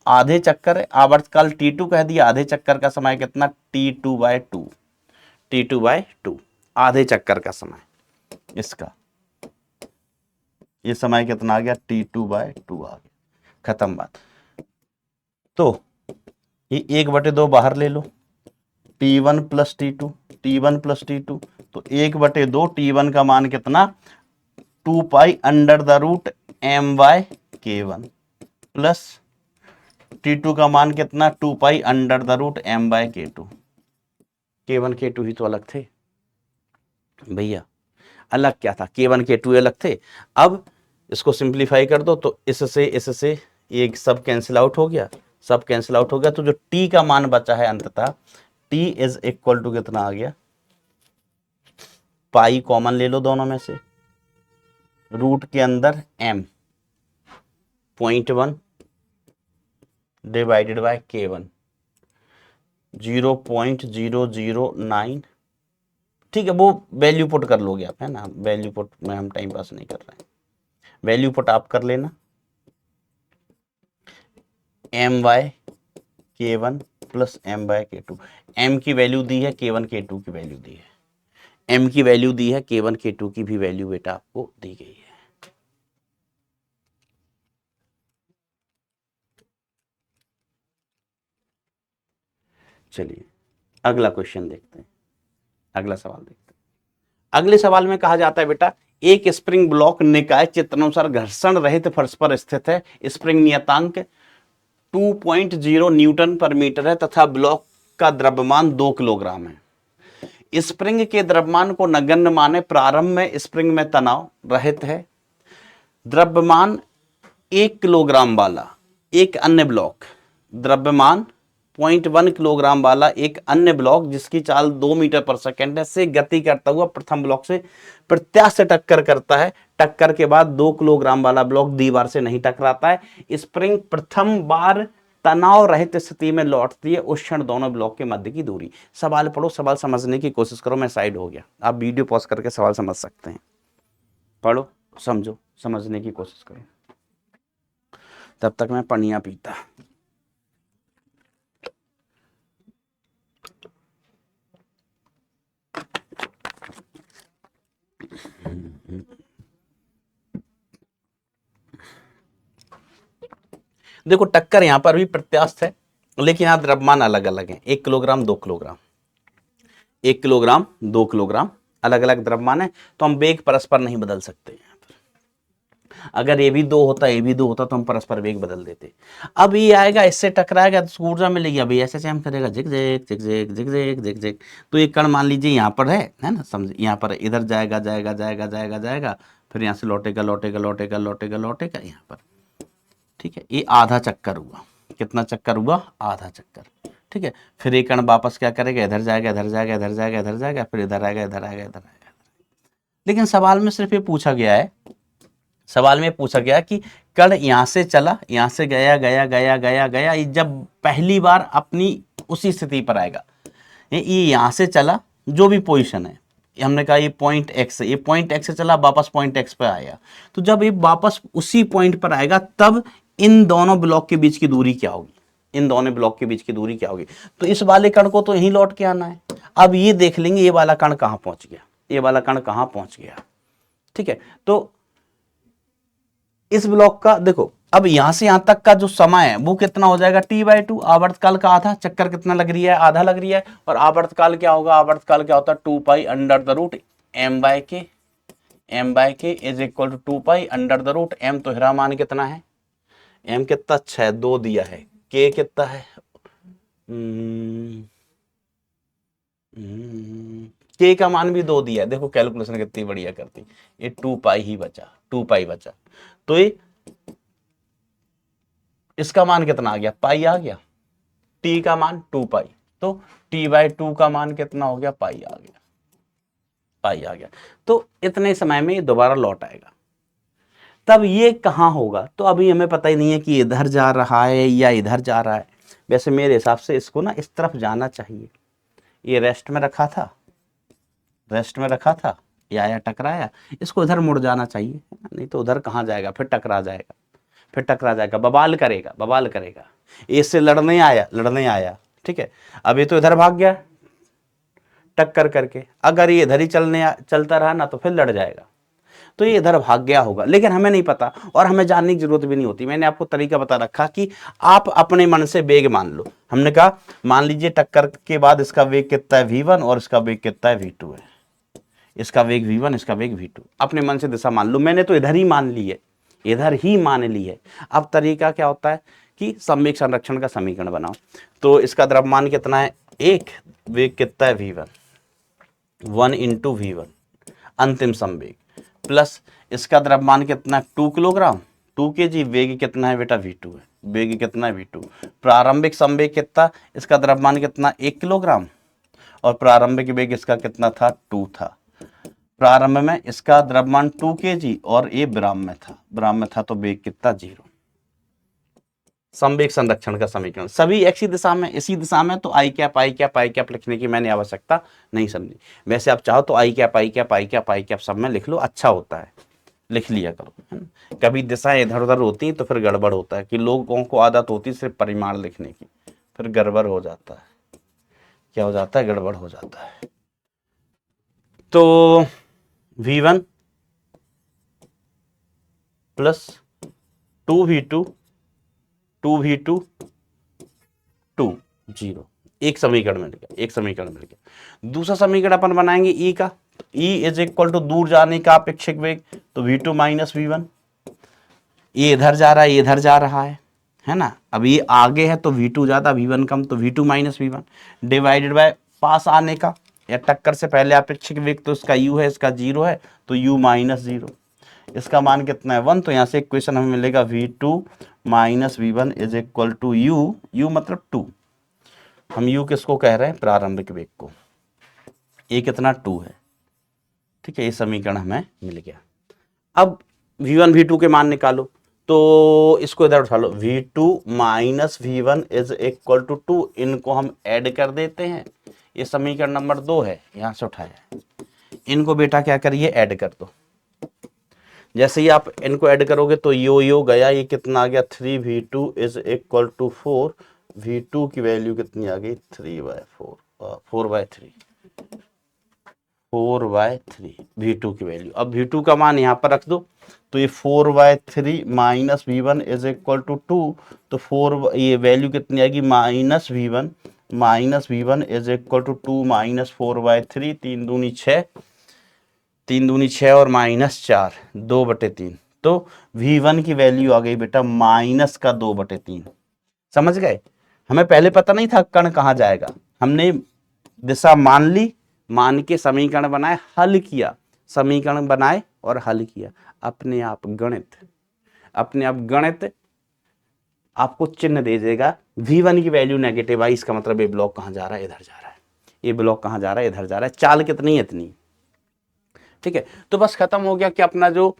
S1: आधे चक्कर है, आवर्तकाल T2 कह दिया, आधे चक्कर का समय कितना T2/2, T2/2 आधे चक्कर का समय इसका, ये समय कितना आ गया T2/2 आ गया, खत्म बात। तो ये 1/2 बाहर ले लो, T1 + T2, T1 + T2, तो 1/2 T1 का मान कितना 2π√m/K1 प्लस T2 का मान कितना 2π√m/K2। K1 K2 ही तो अलग थे भैया, अलग क्या था, K1 K2 अलग थे। अब इसको सिंप्लीफाई कर दो तो इससे एक सब कैंसिल आउट हो गया, सब कैंसिल आउट हो गया, तो जो T का मान बचा है अंततः T = कितना आ गया, पाई कॉमन ले लो दोनों में से, रूट के अंदर m 0.1 डिवाइडेड बाय K1 0.009, ठीक है, वो वैल्यू पुट कर लोगे आप, है ना, वैल्यू पुट में हम टाइम पास नहीं कर रहे हैं, वैल्यू पुट आप कर लेना, m/K1 प्लस m/K2, m की वैल्यू दी है, K1 K2 की वैल्यू दी है, m की वैल्यू दी है, K1 K2 की भी वैल्यू बेटा आपको दी गई है। चलिए अगला क्वेश्चन देखते हैं, अगला सवाल देखते हैं। अगले सवाल में कहा जाता है बेटा, एक स्प्रिंग ब्लॉक निकाय चित्रानुसार घर्षण रहित फर्श पर स्थित है, स्प्रिंग नियतांक 2.0 न्यूटन पर मीटर है तथा ब्लॉक का द्रव्यमान 2 किलोग्राम है। स्प्रिंग के द्रव्यमान को नगण्य माने, प्रारंभ में स्प्रिंग में तनाव रहित है, द्रव्यमान 1 किलोग्राम वाला एक अन्य ब्लॉक, द्रव्यमान 0.1 किलोग्राम वाला एक अन्य ब्लॉक जिसकी चाल 2 मीटर पर सेकेंड है से गति करता हुआ प्रथम ब्लॉक से प्रत्यास्थ टक्कर करता है। टक्कर के बाद 2 किलोग्राम वाला ब्लॉक दीवार से नहीं टकराता है। स्प्रिंग प्रथम बार तनाव रहित स्थिति में लौटती है, उस क्षण दोनों ब्लॉक के मध्य की दूरी। सवाल पढ़ो, सवाल समझने की कोशिश करो। मैं साइड हो गया, आप वीडियो पॉज करके सवाल समझ सकते हैं। पढ़ो, समझो, समझने की कोशिश करो, तब तक मैं पनिया पीता। देखो टक्कर यहां पर भी प्रत्यास्थ है, लेकिन यहां द्रव्यमान अलग अलग है। 1 किलोग्राम 2 किलोग्राम, 1 किलोग्राम 2 किलोग्राम अलग अलग द्रव्यमान है, तो हम वेग परस्पर नहीं बदल सकते। यहाँ पर अगर ये भी 2 होता, ये भी 2 होता, तो हम परस्पर वेग बदल देते। अब ये आएगा, इससे टकराएगा तो ऊर्जा मिलेगी। अभी ऐसे हम करेगा जिग जिग जिग जिग जिग जिग जिग जिग, तो ये कण मान लीजिए यहाँ पर है ना, समझ, यहाँ पर इधर जाएगा जाएगा जाएगा जाएगा जाएगा, फिर यहाँ से लौटेगा लौटेगा लौटेगा लौटेगा लौटेगा यहाँ पर, ठीक है। ये आधा चक्कर हुआ, कितना चक्कर हुआ, आधा चक्कर, ठीक है। फिर एक कण वापस क्या करेगा, इधर जाएगा इधर जाएगा इधर जाएगा इधर जाएगा, फिर इधर आएगा इधर आएगा इधर आएगा। लेकिन सवाल में सिर्फ ये पूछा गया है, सवाल में पूछा गया कि कण यहां से चला, यहां से गया गया गया गया गया, जब पहली बार अपनी उसी स्थिति पर आएगा, ये यहां से चला, जो भी पोजीशन है, हमने कहा ये पॉइंट एक्स है, ये पॉइंट एक्स से चला, वापस पॉइंट एक्स पे आया, तो जब ये वापस उसी पॉइंट पर आएगा, तब इन दोनों ब्लॉक के बीच की दूरी क्या होगी, इन दोनों ब्लॉक के बीच की दूरी क्या होगी। तो इस वाले कण को तो यहीं लौट के आना है। अब ये देख लेंगे ये वाला कण कहां पहुंच गया, ये वाला कण कहां पहुंच गया, ठीक है। तो इस ब्लॉक का देखो, अब यहां से यहां तक का जो समय है वो कितना हो जाएगा, T/2, आवर्तकाल का आधा, चक्कर कितना लग रही है, आधा लग रही है, और आवर्तकाल क्या होगा, आवर्तकाल क्या होता है 2π√m/k, m/k is equal to 2π√m। तो हिरा मान कितना है, m कितना 6, 2 दिया है, k कितना है, k का मान भी 2 दिया है। देखो कैलकुलेशन कितनी बढ़िया करती, ये 2π ही बचा, 2π बचा, तो ये इसका मान कितना आ गया, पाई आ गया, t का मान 2π, तो T/2 का मान कितना हो गया, पाई आ गया, पाई आ गया। तो इतने समय में ये दोबारा लौट आएगा। तब ये कहां होगा, तो अभी हमें पता ही नहीं है कि इधर जा रहा है या इधर जा रहा है। वैसे मेरे हिसाब से इसको ना इस तरफ जाना चाहिए, ये रेस्ट में रखा था, रेस्ट में रखा था, ये आया टकराया, इसको इधर मुड़ जाना चाहिए, नहीं तो उधर कहाँ जाएगा, फिर टकरा जाएगा, फिर टकरा जाएगा, बवाल करेगा, बवाल करेगा। ए से लड़ने आया, ठीक है। अब ये तो इधर भाग गया टक्कर करके, अगर ये इधर ही चलता रहा ना तो फिर लड़ जाएगा, तो ये इधर भाग गया होगा, लेकिन हमें नहीं पता और हमें जानने की जरूरत भी नहीं होती। मैंने आपको तरीका बता रखा कि आप अपने मन से वेग मान लो। हमने कहा मान लीजिए टक्कर के बाद इसका वेग कितना है v1 और इसका वेग कितना है v2 है, इसका वेग v1 इसका वेग v2, अपने मन से दिशा मान लो। मैंने तो इधर ही मान ली है, इधर ही मान ली है। अब तरीका क्या होता है कि संवेग संरक्षण का समीकरण बनाओ। तो इसका द्रव्यमान कितना है, एक, वेग कितना है v1, 1 × v1 अंतिम संवेग, प्लस इसका द्रव्यमान कितना है 2 किलोग्राम, 2 kg, वेग कितना है बेटा v2 है, वेग कितना है v2, प्रारंभिक संवेग कितना, इसका द्रव्यमान कितना 1 किलोग्राम और प्रारंभिक वेग इसका कितना था 2 था। प्रारंभ में इसका द्रव्यमान 2 kg और ये विराम में था तो वेग कितना 0। संवेग संरक्षण का समीकरण सभी एक्स दिशा में, इसी दिशा में, तो आई कैप लिखने की मैंने आवश्यकता नहीं समझी। वैसे आप चाहो तो आई कैप सब में लिख लो, अच्छा होता है, लिख लिया करो, है ना। कभी दिशाएं इधर उधर होती हैं तो फिर गड़बड़ होता है कि लोगों को आदत होती है सिर्फ परिमाण लिखने की, फिर गड़बड़ हो जाता है। क्या हो जाता है, गड़बड़ हो जाता है। तो v1 प्लस 2v2 2v2 2 0, एक समीकरण मिल गया। दूसरा समीकरण अपन बनाएंगे E का, E इज इक्वल टू दूर जाने का अपेक्षित वेग, तो v2 माइनस v1, ये इधर जा रहा है, ये इधर जा रहा है ना। अब ये आगे है तो v2 ज्यादा v1 कम, तो v2 minus v1 divided by पास आने का या टक्कर से पहले अपेक्षित वेग, तो इसका u है, इसका 0 है, तो u माइनस 0, इसका मान कितना है 1, तो यहाँ से इक्वेशन हमें मिलेगा v2 minus v1 is equal to u मतलब 2। हम u किसको कह रहे हैं, प्रारंभिक वेग को, ये कितना 2 है, ठीक है। ये समीकरण हमें मिल गया। अब v1 v2 के मान निकालो, तो इसको इधर उठा लो, v2 minus v1 is equal to 2, इनको हम ऐड कर देते हैं, ये समीकरण नंबर 2 है, यहां से उठाया, इनको बेटा क्या करिए, ऐड कर दो। जैसे ही आप इनको ऐड करोगे तो यो गया, ये कितना आ गया 3v2 is equal to 4, v2 की वैल्यू कितनी आ गई 4/3 v2 की वैल्यू। अब v2 का मान यहाँ पर रख दो, तो ये 4/3 minus v1 is equal to 2, तो 4 ये वैल्यू कितनी आएगी minus v1 is equal to 2 minus 4/3, 3 दूनी 6, 3 दूनी 6 और माइनस 4, 2/3, तो v1 की वैल्यू आ गई बेटा माइनस का 2/3। समझ गए, हमें पहले पता नहीं था कण कहाँ जाएगा, हमने दिशा मान ली, मान के समीकरण बनाए, हल किया, समीकरण बनाए और हल किया, अपने आप गणित आपको चिन्ह दे देगा। v1 की वैल्यू नेगेटिव आई, इसका मतलब ये ब्लॉक कहाँ जा रहा है, इधर जा रहा है, ये ब्लॉक कहाँ जा रहा है, इधर जा रहा है, चाल कितनी है, इतनी, ठीक है। तो बस खत्म हो गया कि अपना जो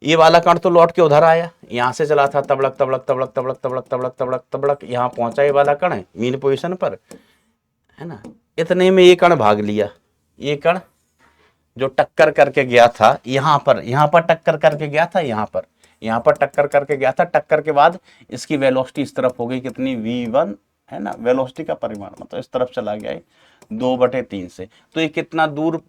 S1: ये वाला कण तो लौट के उधर आया, यहां से चला था तबड़क तबड़क तबड़क तबड़क तबड़क तबड़क तबड़क तबड़क, यहां पहुंचा ये वाला कण मीन पोजीशन पर, है ना। इतने में ये कण भाग लिया, ये कण जो टक्कर करके गया था यहां पर टक्कर करके गया था, यहां पर टक्कर करके गया था, टक्कर के बाद इसकी वेलोसिटी इस तरफ हो गई कितनी v1, है ना, वेलोसिटी का परिमाण मतलब इस तरफ चला गया है 2/3 से, तो ये कितना दूर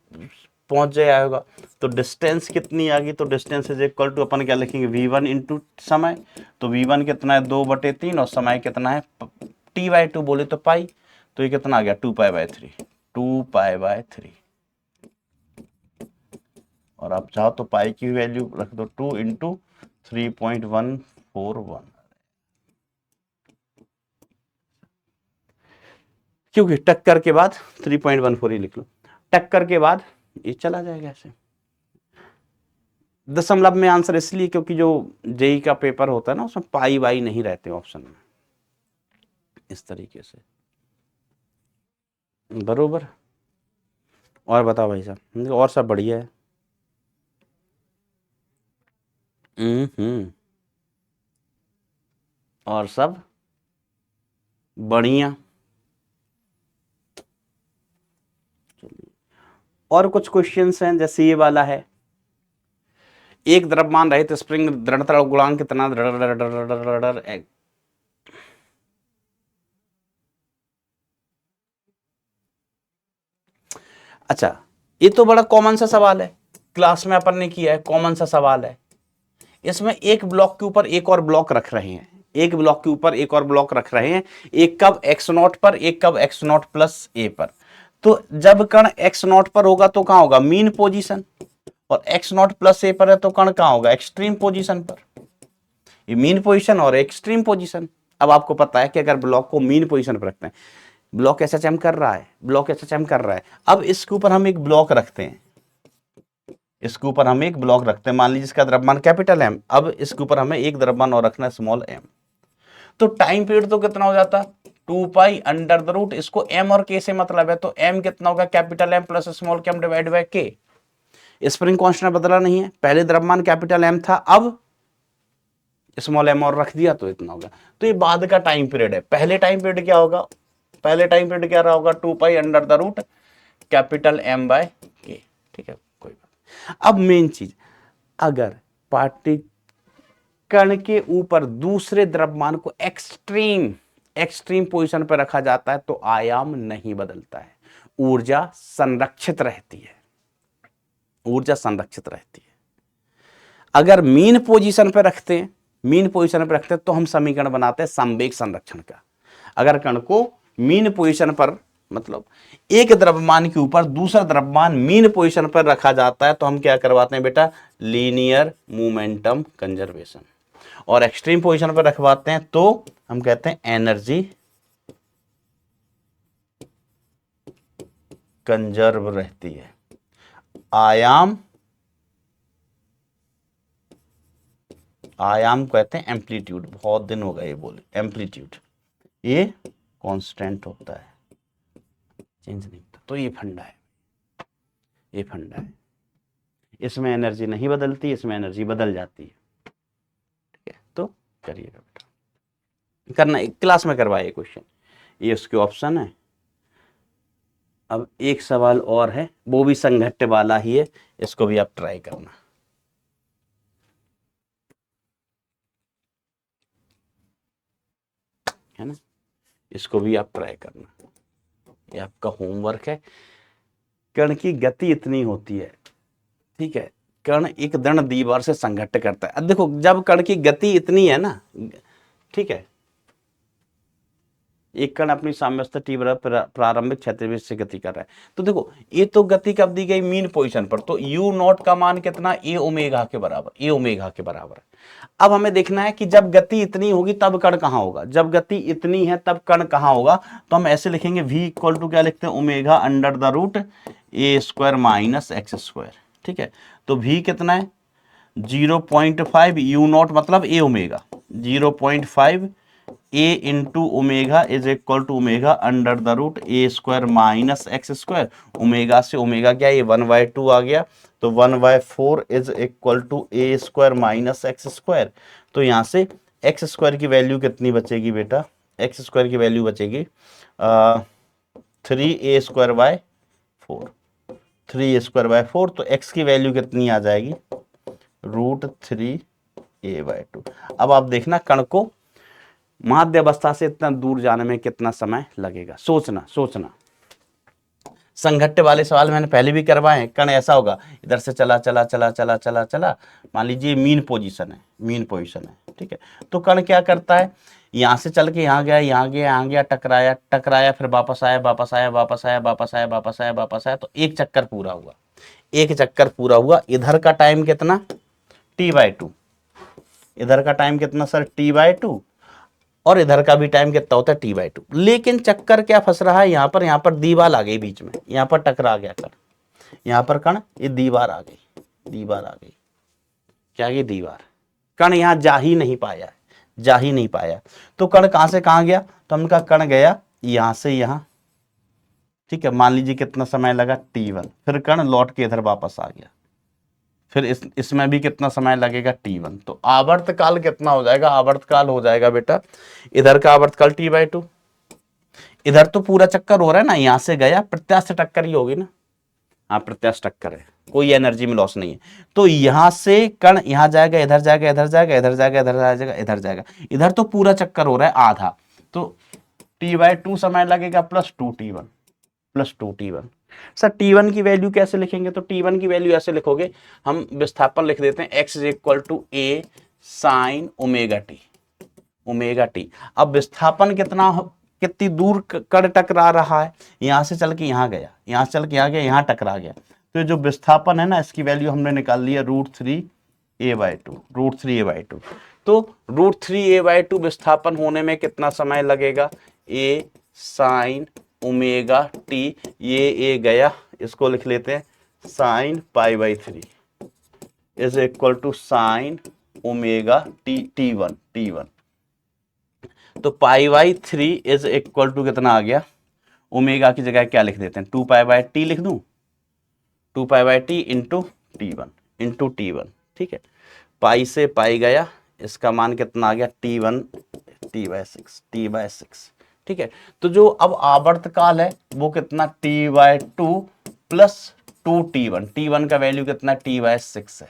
S1: पहुंच जाएगा होगा, तो डिस्टेंस कितनी आ गई, तो डिस्टेंस इज इक्वल टू अपन क्या लिखेंगे v1 इंटू समय, तो v1 कितना है 2/3 और समय कितना है t/2 बोले तो पाई, तो ये कितना आ गया 2π/3 और आप चाहो तो पाई की वैल्यू रख दो 2 इंटू 3.141, क्योंकि टक्कर के बाद 3.14 ही लिख लो, टक्कर के बाद ये चला जाएगा ऐसे। दशमलव में आंसर इसलिए क्योंकि जो जेई का पेपर होता है ना उसमें पाई वाई नहीं रहते ऑप्शन में, इस तरीके से, बरोबर। और बताओ भाई साहब, और सब बढ़िया है। और सब बढ़िया। चलिए और कुछ क्वेश्चंस हैं, जैसे ये वाला है, एक द्रव्यमान रहित स्प्रिंग दृढ़ता गुणांक कितना अच्छा, ये तो बड़ा कॉमन सा सवाल है, क्लास में अपन ने किया है, कॉमन सा सवाल है। इसमें एक ब्लॉक के ऊपर एक और ब्लॉक रख रहे हैं, एक ब्लॉक के ऊपर एक और ब्लॉक रख रहे हैं, एक कब एक्स नॉट पर, एक कब एक्स नॉट प्लस ए पर। तो जब कण एक्स नॉट पर होगा तो कहां होगा, मीन पोजीशन, और एक्स नॉट प्लस ए पर है तो कण कहां होगा, एक्सट्रीम पोजीशन पर। ये मीन पोजीशन और एक्सट्रीम पोजीशन। अब आपको पता है कि अगर ब्लॉक को मीन पोजीशन पर रखते हैं, ब्लॉक एसएचएम कर रहा है, ब्लॉक एसएचएम कर रहा है, अब इसके ऊपर हम एक ब्लॉक रखते हैं, इसके ऊपर हम एक ब्लॉक रखते हैं, मान लीजिए इसका द्रव्यमान कैपिटल एम, अब इसके ऊपर हमें एक द्रव्यमान और रखना है स्मॉल एम। तो टाइम पीरियड तो कितना हो जाता, 2 पाई अंडर द रूट, इसको एम और के से मतलब है, तो एम कितना होगा, कैपिटल एम प्लस स्मॉल के एम डिवाइड बाय के। स्प्रिंग कांस्टेंट बदला नहीं है, पहले द्रव्यमान कैपिटल एम था, अब स्मॉल एम और रख दिया तो इतना होगा। तो ये बाद का टाइम पीरियड है। पहले टाइम पीरियड क्या होगा, पहले टाइम पीरियड क्या रहा होगा, 2 pi under the root capital M by K. ठीक है, कोई बात। अब मेन चीज, अगर पार्टी कण के ऊपर दूसरे द्रव्यमान को एक्सट्रीम पोजीशन पर रखा जाता है तो आयाम नहीं बदलता है, ऊर्जा संरक्षित रहती है, ऊर्जा संरक्षित रहती है। अगर मीन पोजीशन पर रखते हैं, मीन पोजीशन पर रखते हैं तो हम समीकरण बनाते हैं संवेग संरक्षण का। अगर कण को मीन पोजीशन पर, मतलब एक द्रव्यमान के ऊपर दूसरा द्रव्यमान मीन पोजीशन पर रखा जाता है तो हम क्या करवाते हैं बेटा, लीनियर मोमेंटम कंजर्वेशन। और एक्सट्रीम पोजीशन पर रखवाते हैं तो हम कहते हैं एनर्जी कंजर्व रहती है। आयाम कहते हैं एम्पलीट्यूड, बहुत दिन हो गए ये बोले, एम्पलीट्यूड ये कांस्टेंट होता है, चेंज नहीं होता। तो ये फंडा है, ये फंडा है। इसमें एनर्जी नहीं बदलती, इसमें एनर्जी बदल जाती है। ठीक है, तो करिएगा बेटा, करना क्लास में करवाइए क्वेश्चन, ये उसके ऑप्शन है। अब एक सवाल और है, वो भी संघट्ट वाला ही है, इसको भी आप ट्राई करना। है ना, इसको भी आप ट्राई करना, ये आपका होमवर्क है। कण की गति इतनी होती है, ठीक है, कण एक दृढ़ दीवार से संघट्ट करता है। अब देखो, जब कण की गति इतनी है ना, ठीक है, एक कण अपनी साम्यवस्था टी बराबर प्रारंभिक क्षैतिज से गति कर रहा है, तो देखो ये तो गति कब दी गई, मीन पोजीशन पर, तो यू नॉट का मान कितना, ए ओमेगा के बराबर, ए ओमेगा के बराबर। अब हमें देखना है कि जब गति इतनी होगी तब कण कहां होगा, जब गति इतनी है तब कण कहां होगा। तो हम ऐसे लिखेंगे, v इक्वल टू क्या लिखते हैं, omega under the root A square minus x square. ठीक है, तो v कितना है, 0.5 यू नॉट मतलब A omega, 0.5 A into omega is equal to omega under the root A square minus x square. Omega से ओमेगा क्या, ये 1/2 आ गया, तो 1/4 is equal to A square minus x square. तो यहाँ से एक्स स्क्वायर की वैल्यू कितनी बचेगी बेटा, एक्स स्क्वायर की वैल्यू बचेगी 3a स्क्वायर बाय 4, 3a²/4। तो x की वैल्यू कितनी आ जाएगी, √3a/2। अब आप देखना कण को माध्य अवस्था से इतना दूर जाने में कितना समय लगेगा, सोचना। संघट्ट वाले सवाल मैंने पहले भी करवाए हैं। कण ऐसा होगा, इधर से चला, मान लीजिए मीन पोजीशन है, ठीक है, तो कण क्या करता है, यहां से चल के यहाँ गया, टकराया, फिर वापस आया, तो एक चक्कर पूरा हुआ। इधर का टाइम कितना, t/2, इधर का टाइम कितना सर, t/2, और इधर का भी टाइम कितना होता है, t/2। लेकिन चक्कर क्या फंस रहा है, यहाँ पर दीवार आ गई बीच में, यहाँ पर टकरा गया कण, यहाँ पर कण, ये दीवार आ गई, क्या ये दीवार, कण यहाँ जा ही नहीं पाया। तो कण कहां से कहां गया, तो हमने कहा कण गया यहां से यहां, ठीक है, मान लीजिए कितना समय लगा, t1, फिर कण लौट के इधर वापस आ गया, फिर इसमें भी कितना समय लगेगा, t1। तो आवर्तकाल कितना हो जाएगा, आवर्तकाल हो जाएगा बेटा, इधर का आवर्तकाल t/2, इधर तो पूरा चक्कर हो रहा है ना, यहां से गया, प्रत्यास्थ टक्कर ही होगी ना, हाँ प्रत्यास्थ टक्कर है, कोई एनर्जी में लॉस नहीं है। तो यहां से कण यहां जाएगा, इधर जाएगा, इधर तो पूरा चक्कर हो रहा है आधा, तो t/2 समय लगेगा plus 2t1, plus 2t1। Sir t1 की वैल्यू कैसे लिखेंगे? तो t1 की वैल्यू ऐसे लिखोगे, हम विस्थापन लिख देते हैं x is equal to a sine omega t, omega t. अब विस्थापन कितनी दूर कण टकरा रहा है, यहां से चल के यहां गया, यहां से चल के यहां गया, यहां टकरा गया, तो जो विस्थापन है ना, इसकी वैल्यू हमने निकाल लिया √3a/2, √3a/2। तो √3a/2 विस्थापन होने में कितना समय लगेगा? a साइन ओमेगा टी, ये ए गया, इसको लिख लेते हैं sine π/3 is equal to sine omega टी1। तो π/3 इज इक्वल टू कितना आ गया? ओमेगा की जगह क्या लिख देते हैं? 2π/t लिख दूं, 2π/t इंटू टी वन, ठीक है। पाई से पाई गया, इसका मान कितना आ गया? t1 t/6, ठीक है। तो जो अब आवर्तकाल है वो कितना? t/2 प्लस 2t1, t1 का वैल्यू कितना? t/6 है।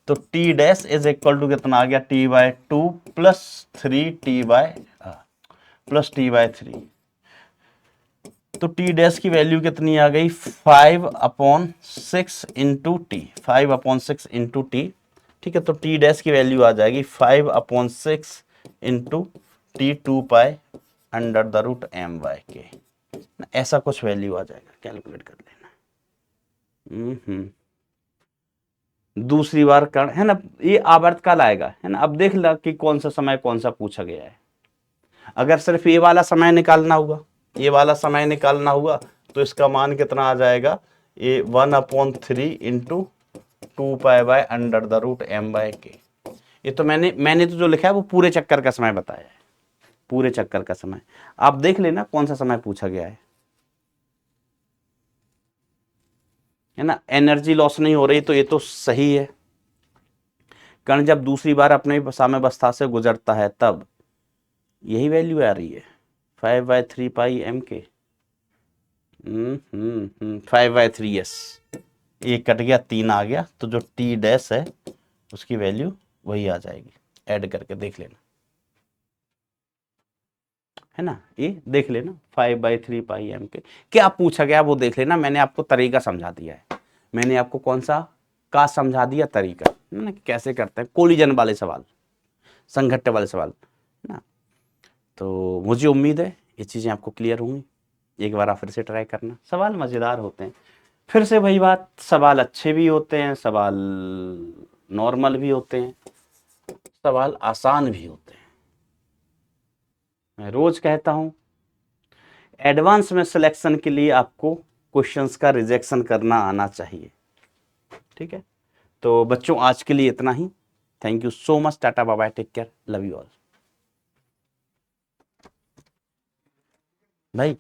S1: तो t dash is equal to कितना आ गया? t/2 plus 3t/3। तो t डैश की वैल्यू कितनी आ गई? 5/6 इंटू टी, 5/6 इंटू टी, ठीक है। तो t डैश की वैल्यू आ जाएगी 5/6 इंटू टी 2π√m/k, ऐसा कुछ वैल्यू आ जाएगा, कैलकुलेट कर लेना। दूसरी बार कण है ना, ये आवर्तकाल आएगा, है ना। अब देख ला कि कौन सा समय कौन सा पूछा गया है। अगर सिर्फ ये वाला समय निकालना हुआ, ये वाला समय निकालना हुआ, तो इसका मान कितना आ जाएगा? ये 1/3 इंटू 2π/√m/k। ये तो मैंने तो जो लिखा है वो पूरे चक्कर का समय बताया है, पूरे चक्कर का समय। आप देख लेना कौन सा समय पूछा गया है ना। एनर्जी लॉस नहीं हो रही तो ये तो सही है। कण जब दूसरी बार अपने साम्यावस्था से गुजरता है तब यही वैल्यू आ रही है, 5/3πm/k। 5/3, यस। एक कट गया, 3 आ गया, तो जो t डैश है उसकी वैल्यू वही आ जाएगी, ऐड करके देख लेना, है ना। ये देख लेना 5/3πm/k। क्या पूछा गया वो देख लेना। मैंने आपको तरीका समझा दिया है, मैंने आपको कौन सा का समझा दिया तरीका, है ना, कैसे करते हैं कोलिजन वाले सवाल, संघट्ट वाले सवाल, है ना। तो मुझे उम्मीद है ये चीज़ें आपको क्लियर होंगी। एक बार आप फिर से ट्राई करना, सवाल मज़ेदार होते हैं। फिर से वही बात, सवाल अच्छे भी होते हैं, सवाल नॉर्मल भी होते हैं, सवाल आसान भी होते हैं। मैं रोज कहता हूं एडवांस में सिलेक्शन के लिए आपको क्वेश्चंस का रिजेक्शन करना आना चाहिए, ठीक है। तो बच्चों आज के लिए इतना ही। थैंक यू सो मच, टाटा bye bye, take care, love you all. भाई